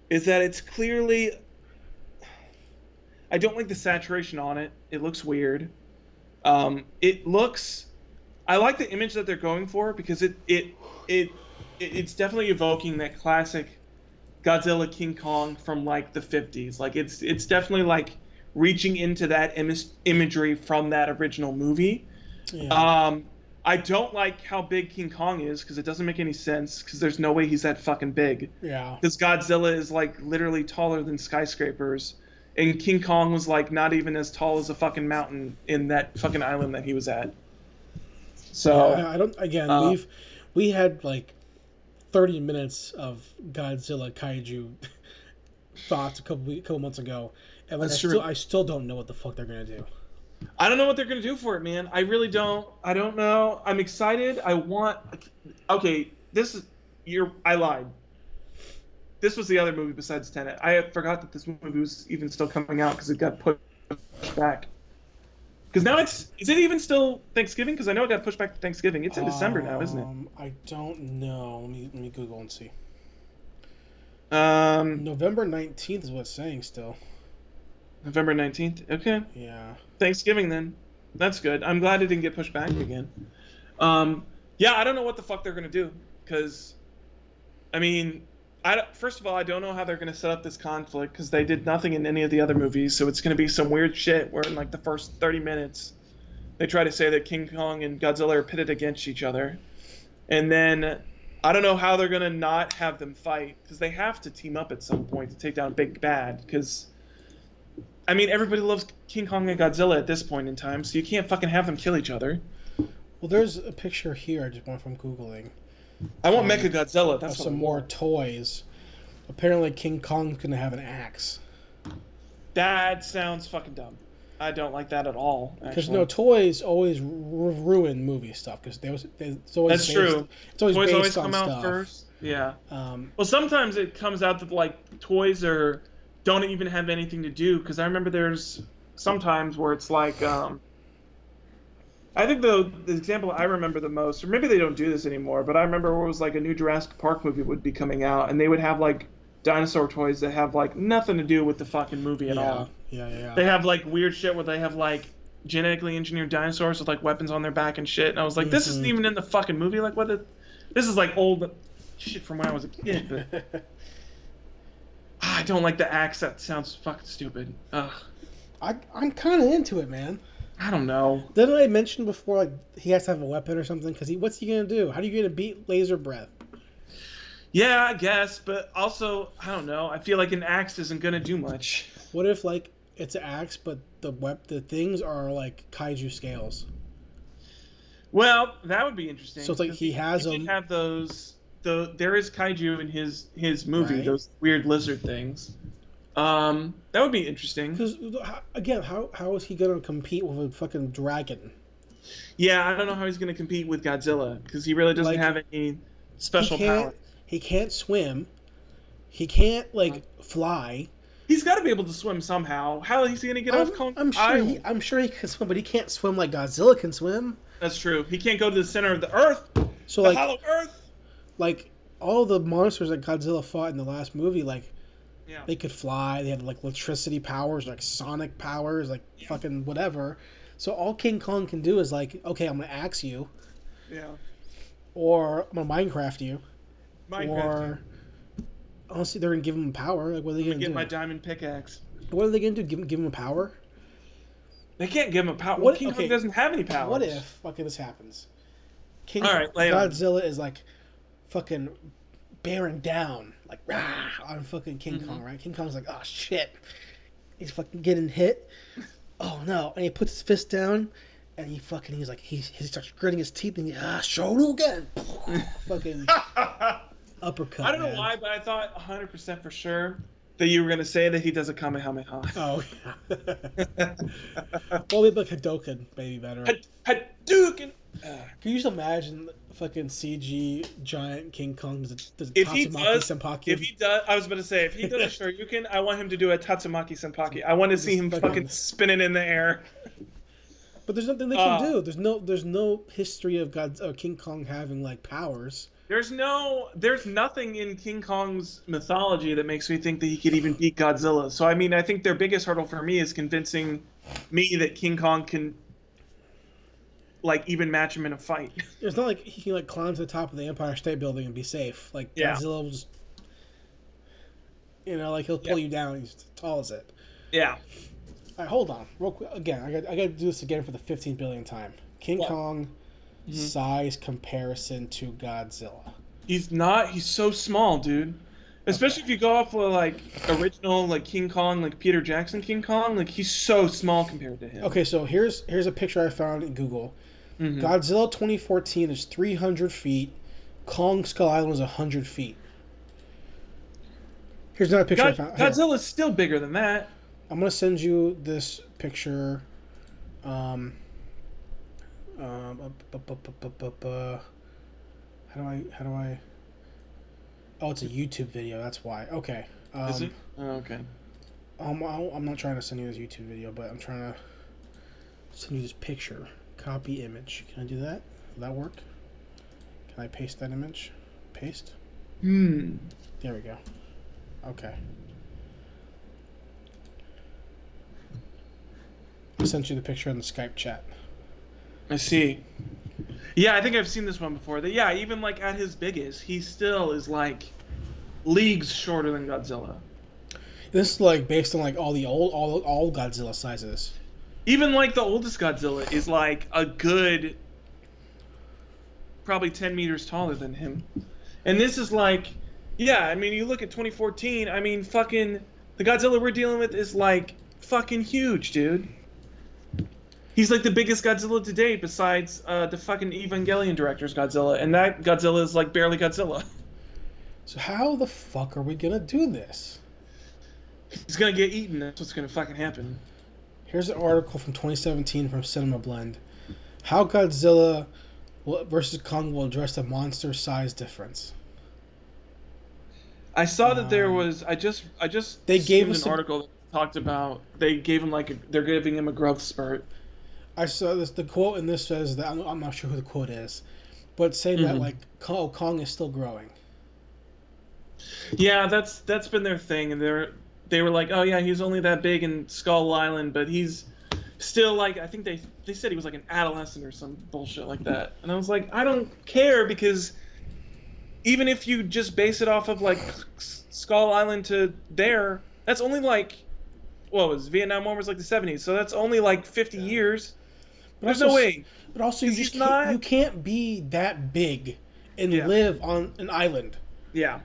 is that it's clearly, I don't like the saturation on it. It looks weird. I like the image that they're going for because it's definitely evoking that classic Godzilla King Kong from like the 50s. Like it's definitely like reaching into that imagery from that original movie. Yeah. I don't like how big King Kong is because it doesn't make any sense because there's no way he's that fucking big. Yeah. Because Godzilla is like literally taller than skyscrapers, and King Kong was like not even as tall as a fucking mountain in that fucking island that he was at. So yeah, I don't. Again, we had like 30 minutes of Godzilla kaiju thoughts a couple months ago, and like I still don't know what the fuck they're gonna do. I don't know what they're gonna do for it, man. I really don't. I don't know. I'm excited. I want. Okay, this is. I lied. This was the other movie besides Tenet. I forgot that this movie was even still coming out because it got pushed back. Because now is it even still Thanksgiving? Because I know it got pushed back to Thanksgiving. It's in December now, isn't it? I don't know. Let me Google and see. November November 19th is what it's saying still. November 19th. Okay. Yeah. Thanksgiving then. That's good. I'm glad it didn't get pushed back again. Yeah, I don't know what the fuck they're gonna do. Because, I mean, first of all, I don't know how they're gonna set up this conflict because they did nothing in any of the other movies. So it's gonna be some weird shit where in like the first 30 minutes, they try to say that King Kong and Godzilla are pitted against each other, and then I don't know how they're gonna not have them fight because they have to team up at some point to take down Big Bad. Because, I mean, everybody loves King Kong and Godzilla at this point in time, so you can't fucking have them kill each other. Well, there's a picture here I just went from Googling. I want Mecha Godzilla. That's what some more toys. Apparently, King Kong's gonna have an axe. That sounds fucking dumb. I don't like that at all. Because toys always ruin movie stuff. Because it's always that's true. It's always toys based always come on out stuff. first. Yeah. Well, sometimes it comes out that like toys don't even have anything to do. Because I remember there's sometimes where it's like. I think the example I remember the most, or maybe they don't do this anymore, but I remember where it was like a new Jurassic Park movie would be coming out, and they would have like dinosaur toys that have like nothing to do with the fucking movie at all. Yeah. They have like weird shit where they have like genetically engineered dinosaurs with like weapons on their back and shit, and I was like, this isn't even in the fucking movie. Like, this is like old shit from when I was a kid. But I don't like the axe. That sounds fucking stupid. Ugh. I'm kind of into it, man. I don't know. Didn't I mention before, like, he has to have a weapon or something? Because what's he going to do? How are you going to beat laser breath? Yeah, I guess, but also, I don't know. I feel like an axe isn't going to do much. What if, like, it's an axe, but the things are, like, kaiju scales? Well, that would be interesting. So it's like he has them. Have those. There is kaiju in his movie, right? Those weird lizard things. That would be interesting. Because again, how is he gonna compete with a fucking dragon? Yeah, I don't know how he's gonna compete with Godzilla because he really doesn't have any special power. He can't swim. He can't fly. He's got to be able to swim somehow. How is he gonna get off Kong? I'm sure he can swim, but he can't swim like Godzilla can swim. That's true. He can't go to the center of the Earth. So the hollow Earth. Like all the monsters that Godzilla fought in the last movie, they could fly. They had like electricity powers, like sonic powers, fucking whatever. So all King Kong can do is okay, I'm gonna axe you. Yeah. Or I'm gonna Minecraft you. Or honestly, they're gonna give him power. Like, what are they gonna do? Get my diamond pickaxe. What are they gonna do? Give him a power? They can't give him a power. Well, King Kong doesn't have any powers. What if this happens? Godzilla is fucking bearing down on fucking King Kong, right? King Kong's like, oh shit, he's fucking getting hit. Oh no! And he puts his fist down, and he starts gritting his teeth, and Shoryuken, fucking uppercut. I don't know why, but I thought 100% for sure that you were gonna say that he does a Kamehameha. Oh yeah. Well, maybe Hadouken, maybe better. Hadouken. Can you just imagine fucking CG giant King Kong does if he does, Senpaki? If he does, I was about to say, if he does a Shoryuken, I want him to do a Tatsumaki Senpaki. I want to see him fucking spinning in the air. But there's nothing they can do. There's no history of King Kong having powers. There's nothing in King Kong's mythology that makes me think that he could even beat Godzilla. So I mean, I think their biggest hurdle for me is convincing me that King Kong can even match him in a fight. It's not like he can climb to the top of the Empire State Building and be safe. Godzilla will just, he'll pull you down. He's as tall as it. Yeah. All right, hold on, real quick. Again, I got to do this again for the 15th billionth time. King Kong size comparison to Godzilla. He's not. He's so small, dude. Especially if you go off of like original like King Kong, like Peter Jackson King Kong, like he's so small compared to him. Okay, so here's a picture I found in Google. Godzilla 2014 is 300 feet. Kong Skull Island is 100 feet. Here's another picture I found. Godzilla's still bigger than that. I'm gonna send you this picture. How do I? Oh, it's a YouTube video. That's why. Okay. Is it? Oh, okay. I'm not trying to send you this YouTube video, but I'm trying to send you this picture. Copy image. Can I do that? Will that work? Can I paste that image? Paste. There we go. Okay. I sent you the picture in the Skype chat. I see. Yeah, I think I've seen this one before. Yeah, even like at his biggest, he still is like leagues shorter than Godzilla. This is like based on like all the all Godzilla sizes. Even like the oldest Godzilla is like a good probably 10 meters taller than him. And this is like, yeah, I mean, you look at 2014, I mean, fucking the Godzilla we're dealing with is like fucking huge, dude. He's like the biggest Godzilla to date besides the fucking Evangelion director's Godzilla, and that Godzilla is like barely Godzilla. So how the fuck are we gonna do this? He's gonna get eaten. That's what's gonna fucking happen. Here's an article from 2017 from Cinema Blend. How Godzilla versus Kong will address the monster size difference. I saw that there was. I just they gave us an article that talked about they're giving him a growth spurt. I saw this. The quote in this says that I'm not sure who the quote is, but saying that like Kong is still growing. Yeah, that's been their thing, and they were like, oh yeah, he's only that big in Skull Island, but he's still like, I think they said he was like an adolescent or some bullshit like that, and I was like, I don't care, because even if you just base it off of like Skull Island to there, that's only like, what was Vietnam War was like the 70s, so that's only like 50 years. But there's no way. But also, you can't be that big and live on an island. Yeah.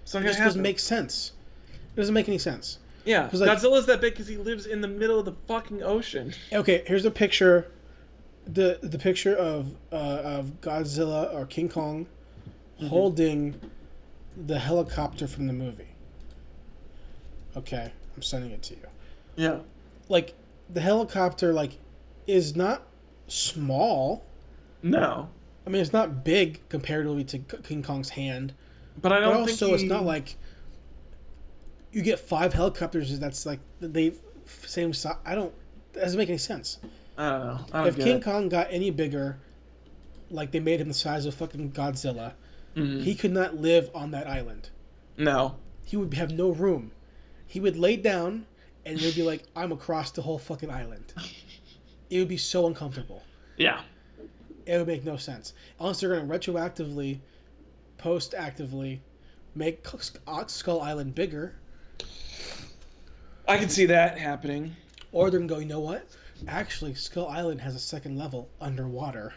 So it just doesn't make sense. It doesn't make any sense. Yeah, like, Godzilla's that big because he lives in the middle of the fucking ocean. Okay, here's a picture. The picture of Godzilla or King Kong holding the helicopter from the movie. Okay, I'm sending it to you. Yeah. Like, the helicopter, like, is not small. No. I mean, it's not big comparatively to King Kong's hand. But I don't think also, it's not like you get 5 helicopters that's like they same size. That doesn't make any sense. I don't know. If King Kong got any bigger, like they made him the size of fucking Godzilla, he could not live on that island. No. He would have no room. He would lay down and they'd be like, I'm across the whole fucking island. It would be so uncomfortable. Yeah. It would make no sense. Unless they're going to retroactively, post-actively, make Skull Island bigger. I can see that happening. Or they're going to go, you know what? Actually, Skull Island has a second level underwater.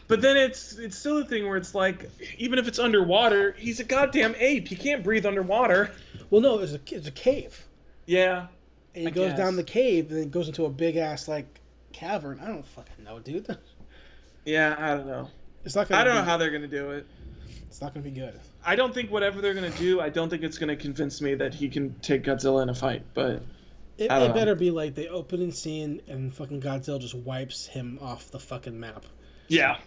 But then it's still a thing where it's like, even if it's underwater, he's a goddamn ape. He can't breathe underwater. Well, no, it's a cave. Yeah. And he goes down the cave, and then goes into a big-ass, like, cavern. I don't fucking know, dude. Yeah, I don't know. I don't know how they're going to do it. It's not going to be good. I don't think whatever they're going to do, I don't think it's going to convince me that he can take Godzilla in a fight, but it better be like the opening scene and fucking Godzilla just wipes him off the fucking map. Yeah.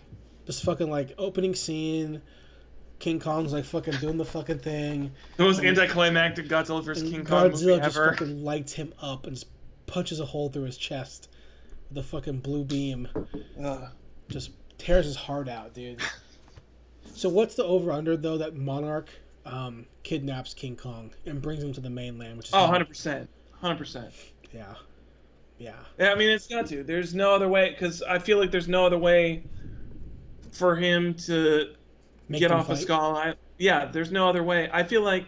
Just fucking, like, opening scene, King Kong's, like, fucking doing the fucking thing. The most anticlimactic Godzilla vs. King Kong movie ever. Godzilla just fucking lights him up and just punches a hole through his chest with a fucking blue beam. Just tears his heart out, dude. So what's the over-under, though, that Monarch kidnaps King Kong and brings him to the mainland? Which is 100%. 100%. Yeah. Yeah, I mean, it's got to. There's no other way, because I feel like there's no other way for him to get off a Skull Island. Yeah, there's no other way. I feel like,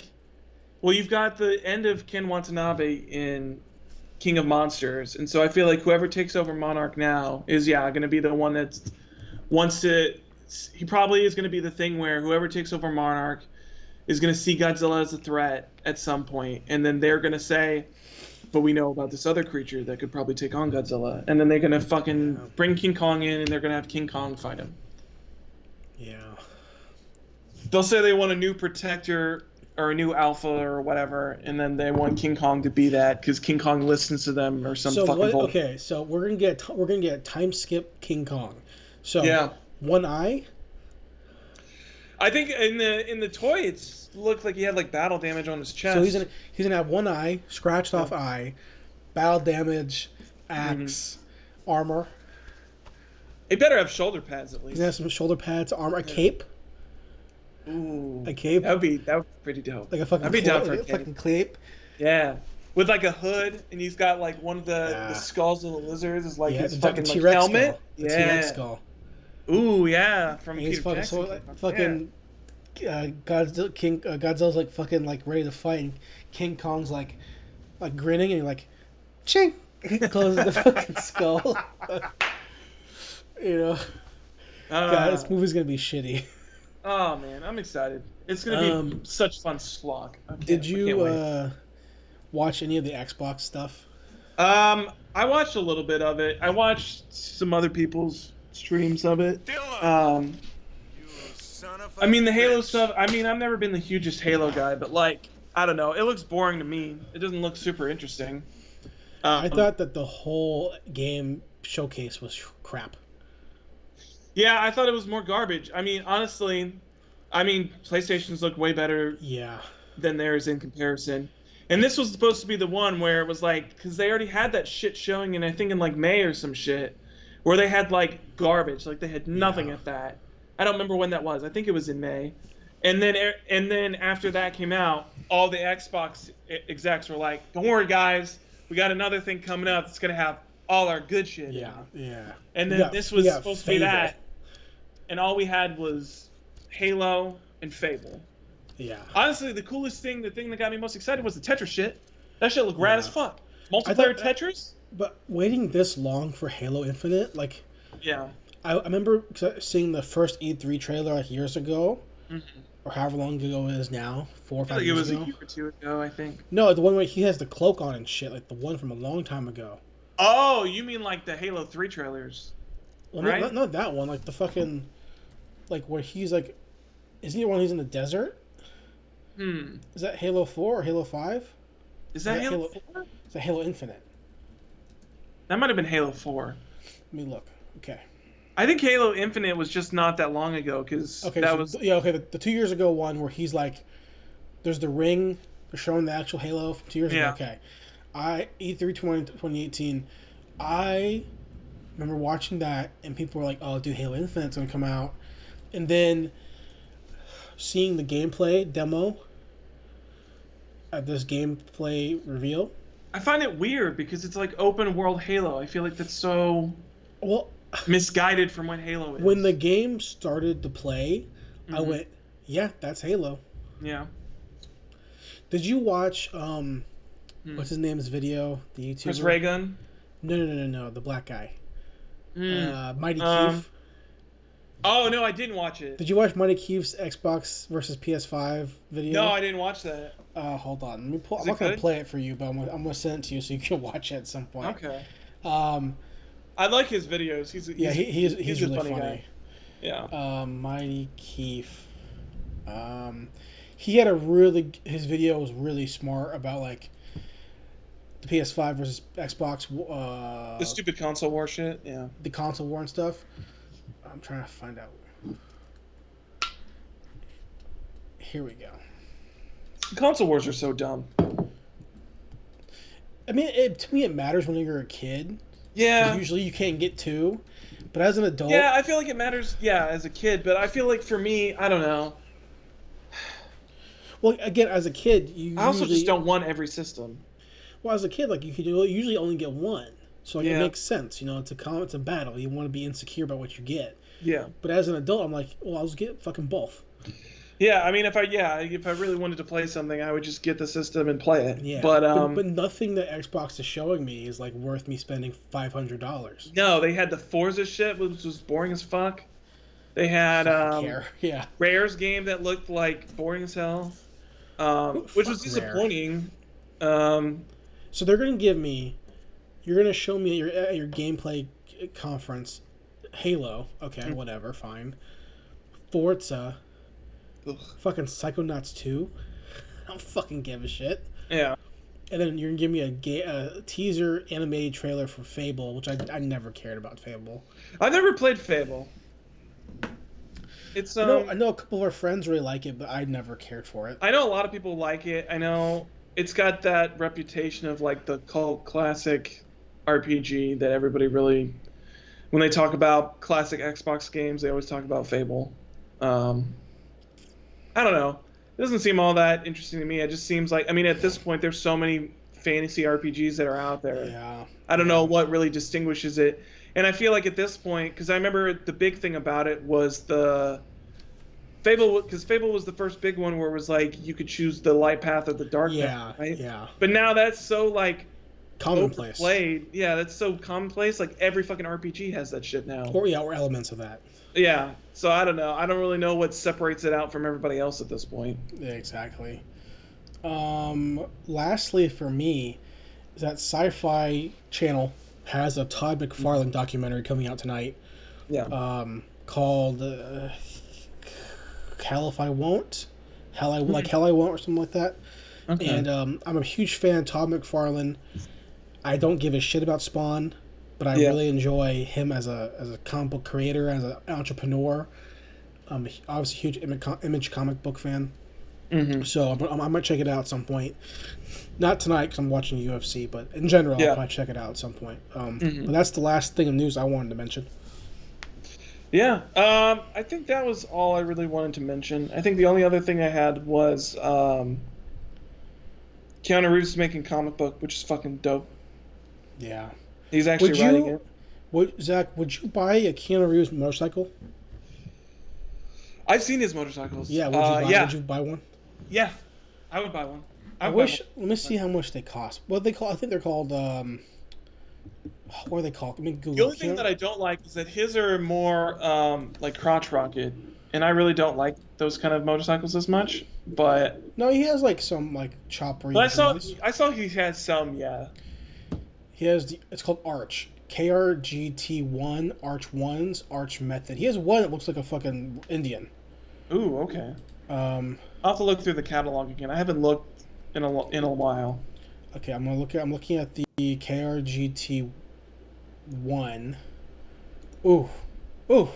well, you've got the end of Ken Watanabe in king of monsters, and so I feel like whoever takes over Monarch now is going to be the one that wants to. He probably is going to be the thing where whoever takes over Monarch is going to see Godzilla as a threat at some point, and then they're going to say, but we know about this other creature that could probably take on Godzilla, and then they're going to fucking bring King Kong in, and they're going to have King Kong fight him. Yeah. They'll say they want a new protector or a new alpha or whatever, and then they want King Kong to be that because King Kong listens to them or some fucking bull. Okay, so we're gonna get time skip King Kong. So yeah. One eye. I think in the toy it looked like he had like battle damage on his chest. So he's gonna have one eye, scratched off eye, battle damage, axe, armor. He better have shoulder pads at least. He's gonna have some shoulder pads, armor, a cape. Ooh, a cape. That would be pretty dope. Like a fucking I'd be down for a fucking cape. Yeah, with like a hood, and he's got like one of the skulls of the lizards is like his fucking like, T-Rex helmet. Skull. The T-Rex skull. Ooh, yeah, from Peter Jackson. So, fucking Godzilla's like fucking like ready to fight, and King Kong's like grinning, and he like, ching, closes the fucking skull. You know, God, this movie's gonna be shitty. Oh man, I'm excited. It's gonna be such fun slog. Did you watch any of the Xbox stuff? I watched a little bit of it. I watched some other people's streams of it. I mean, the Halo stuff. I mean, I've never been the hugest Halo guy, but like, I don't know. It looks boring to me. It doesn't look super interesting. I thought that the whole game showcase was crap. Yeah, I thought it was more garbage. I mean, honestly, PlayStation's look way better than theirs in comparison. And this was supposed to be the one where it was like, because they already had that shit showing, and I think in like May or some shit, where they had like garbage, like they had nothing at that. I don't remember when that was. I think it was in May. And then after that came out, all the Xbox execs were like, "Don't worry, guys, we got another thing coming up that's gonna have all our good shit." Yeah. And then this was supposed to be that. And all we had was Halo and Fable. Yeah. Honestly, the thing that got me most excited was the Tetris shit. That shit looked rad as fuck. Multiplayer Tetris? But waiting this long for Halo Infinite, like... Yeah. I remember seeing the first E3 trailer like years ago, or however long ago it is now, 4 or 5 years ago. It was a year or two ago, I think. No, the one where he has the cloak on and shit, like the one from a long time ago. Oh, you mean like the Halo 3 trailers? Well, right? not that one. Like the fucking, like where he's like, isn't he the one who's in the desert? Is that Halo 4 or Halo 5? Is that Halo 4? Is that Halo Infinite? That might have been Halo 4. Let me look. Okay. I think Halo Infinite was just not that long ago because was the 2 years ago one where he's like, there's the ring. They're showing the actual Halo from 2 years ago. Okay. E3 2018. I remember watching that, and people were like, "Oh, dude, Halo Infinite's gonna come out," and then seeing the gameplay demo at this gameplay reveal. I find it weird because it's like open world Halo. I feel like that's so misguided from what Halo is. When the game started to play, I went, "Yeah, that's Halo." Yeah. Did you watch what's his name's video? The YouTuber. Chris Raygun? No, the black guy. Mighty Keith. Oh no, I didn't watch it. Did you watch Mighty Keith's Xbox versus PS5 video? No, I didn't watch that. Hold on. Let me pull. I'm not gonna play it for you, but I'm gonna send it to you so you can watch it at some point. Okay. I like his videos. He's really funny funny. Guy. Yeah. Mighty Keith. He had his video was really smart about like the PS5 versus Xbox. The stupid console war shit. Yeah. The console war and stuff. I'm trying to find out. Here we go. Console wars are so dumb. I mean, to me, it matters when you're a kid. Yeah. Usually, you can't get two, but as an adult. Yeah, I feel like it matters. Yeah, as a kid, but I feel like for me, I don't know. Well, again, as a kid, I also just don't want every system. Well, as a kid, like you could usually only get one, so it makes sense. You know, it's a battle. You want to be insecure about what you get. Yeah. But as an adult, I'm like, well, I'll just get fucking both. Yeah, I mean, if I really wanted to play something, I would just get the system and play it. Yeah, But but nothing that Xbox is showing me is like worth me spending $500. no, they had the Forza shit, which was boring as fuck. They had Fucking care. Yeah. Rare's game that looked like boring as hell, which was Fuck Rare. disappointing. Um, So they're gonna give me. You're gonna show me at your gameplay conference, Halo. Okay, whatever, fine. Forza. ugh, Fucking Psychonauts 2. I don't fucking give a shit. yeah, And then you're gonna give me a teaser animated trailer for Fable, which I never cared about Fable. I've never played Fable. It's I know a couple of our friends really like it, but I never cared for it. I know a lot of people like it. I know it's got that reputation of like the cult classic RPG that everybody really, when they talk about classic Xbox games, they always talk about Fable. I don't know. It doesn't seem all that interesting to me. It just seems like, I mean, at this point, there's so many fantasy RPGs that are out there. Yeah. I don't know what really distinguishes it. And I feel like at this point, because I remember the big thing about it was the Fable, because Fable was the first big one where it was like you could choose the light path or the dark path, right? Yeah. But now that's so like Commonplace. overplayed. Yeah, that's so commonplace. Like every fucking RPG has that shit now. Or elements of that. Yeah. So I don't know. I don't really know what separates it out from everybody else at this point. Yeah, exactly. Lastly, for me, is that Sci-Fi Channel has a Todd McFarlane documentary coming out tonight. Yeah. Called Hell If I Won't, Hell I Won't, or something like that. Okay. And I'm a huge fan of Todd McFarlane. I don't give a shit about Spawn, but I really enjoy him as a comic book creator, as an entrepreneur. I'm obviously a huge Image comic book fan. Mm-hmm. So I might check it out at some point. Not tonight because I'm watching UFC, but in general, I'll probably check it out at some point. But that's the last thing of news I wanted to mention. Yeah. I think that was all I really wanted to mention. I think the only other thing I had was Keanu Reeves making comic book, which is fucking dope. Yeah. He's actually writing it. Zach, would you buy a Keanu Reeves motorcycle? I've seen his motorcycles. Yeah, would you buy one? Yeah, I would buy one. Let me see how much they cost. What they call? I think they're called. What are they called? I mean, Google. The only thing that I don't like is that his are more like crotch rocket, and I really don't like those kind of motorcycles as much. But no, he has like some like chopper. But I saw he had some. Yeah. He has it's called Arch. KRGT1, Arch 1s, Arch Method. He has one that looks like a fucking Indian. Ooh, okay. I'll have to look through the catalog again. I haven't looked in a while. Okay, I'm looking at the KRGT1. Ooh. All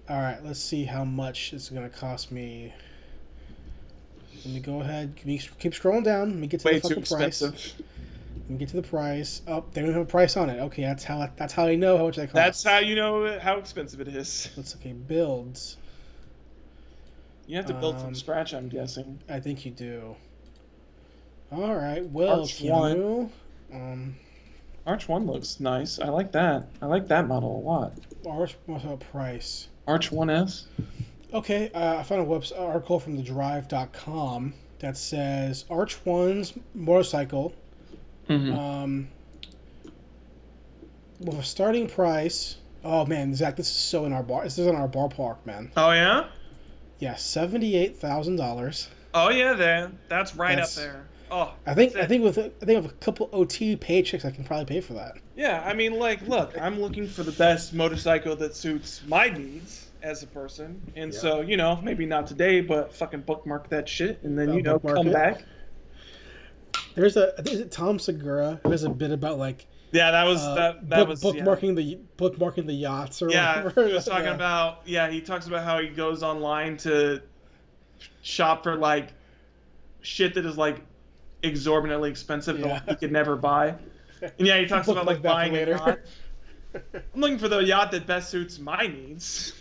right, let's see how much it's gonna cost me. Let me go ahead. Keep scrolling down. Let me get to the fucking price. Let me get to the price. Oh, they don't have a price on it. Okay, that's how I know how much they cost. That's how you know how expensive it is. Builds. You have to build from scratch, I'm guessing. I think you do. All right. Well, Arch 1. Arch 1 looks nice. I like that. I like that model a lot. Arch price. Arch 1S. Okay, I found a article from thedrive.com that says Arch 1's motorcycle. Mm-hmm. With a starting price. Oh man, Zach, this is so in our bar. This is in our ballpark, man. Oh yeah. Yeah, $78,000. Oh yeah, that's right up there. Oh, I think with a couple OT paychecks, I can probably pay for that. Yeah, I mean, like, look, I'm looking for the best motorcycle that suits my needs as a person, and so maybe not today, but fucking bookmark that shit, and then come back. There's I think it's Tom Segura who has a bit about like. Yeah, that was bookmarking the yachts or whatever. He was talking about he talks about how he goes online to shop for like shit that is like exorbitantly expensive that he could never buy. And he talks about like buying a yacht. I'm looking for the yacht that best suits my needs.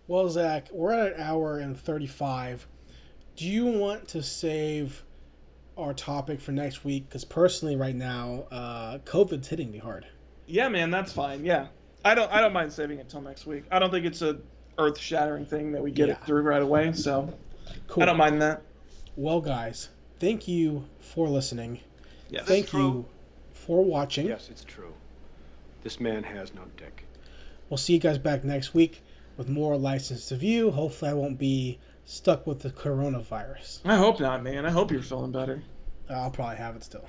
Well, Zach, we're at an hour and 35. Do you want to save our topic for next week? Because personally, right now, COVID's hitting me hard. Yeah, man, that's fine. Yeah, I don't mind saving it till next week. I don't think it's a earth-shattering thing that we get it Yeah. through right away. So Cool. I don't mind that. Well, guys, thank you for listening. Yeah. Thank you for watching. Yes, it's true. This man has no dick. We'll see you guys back next week with more License to View. Hopefully I won't be stuck with the coronavirus. I hope not, man. I hope you're feeling better. I'll probably have it still.